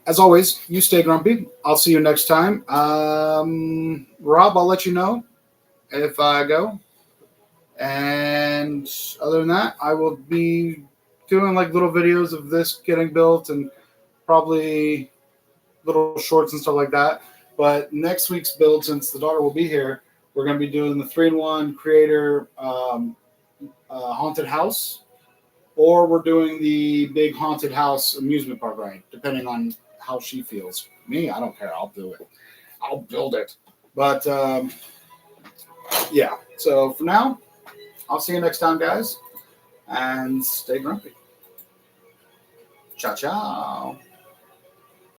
Speaker 1: as always, you stay grumpy. I'll see you next time. Rob, I'll let you know if I go. And other than that, I will be doing like little videos of this getting built and probably little shorts and stuff like that. But next week's build, since the daughter will be here, we're going to be doing the 3-in-1 Creator haunted house, or we're doing the big haunted house amusement park ride, depending on how she feels. Me, I don't care. I'll do it. I'll build it. But yeah. So for now, I'll see you next time, guys, and stay grumpy. Ciao, ciao.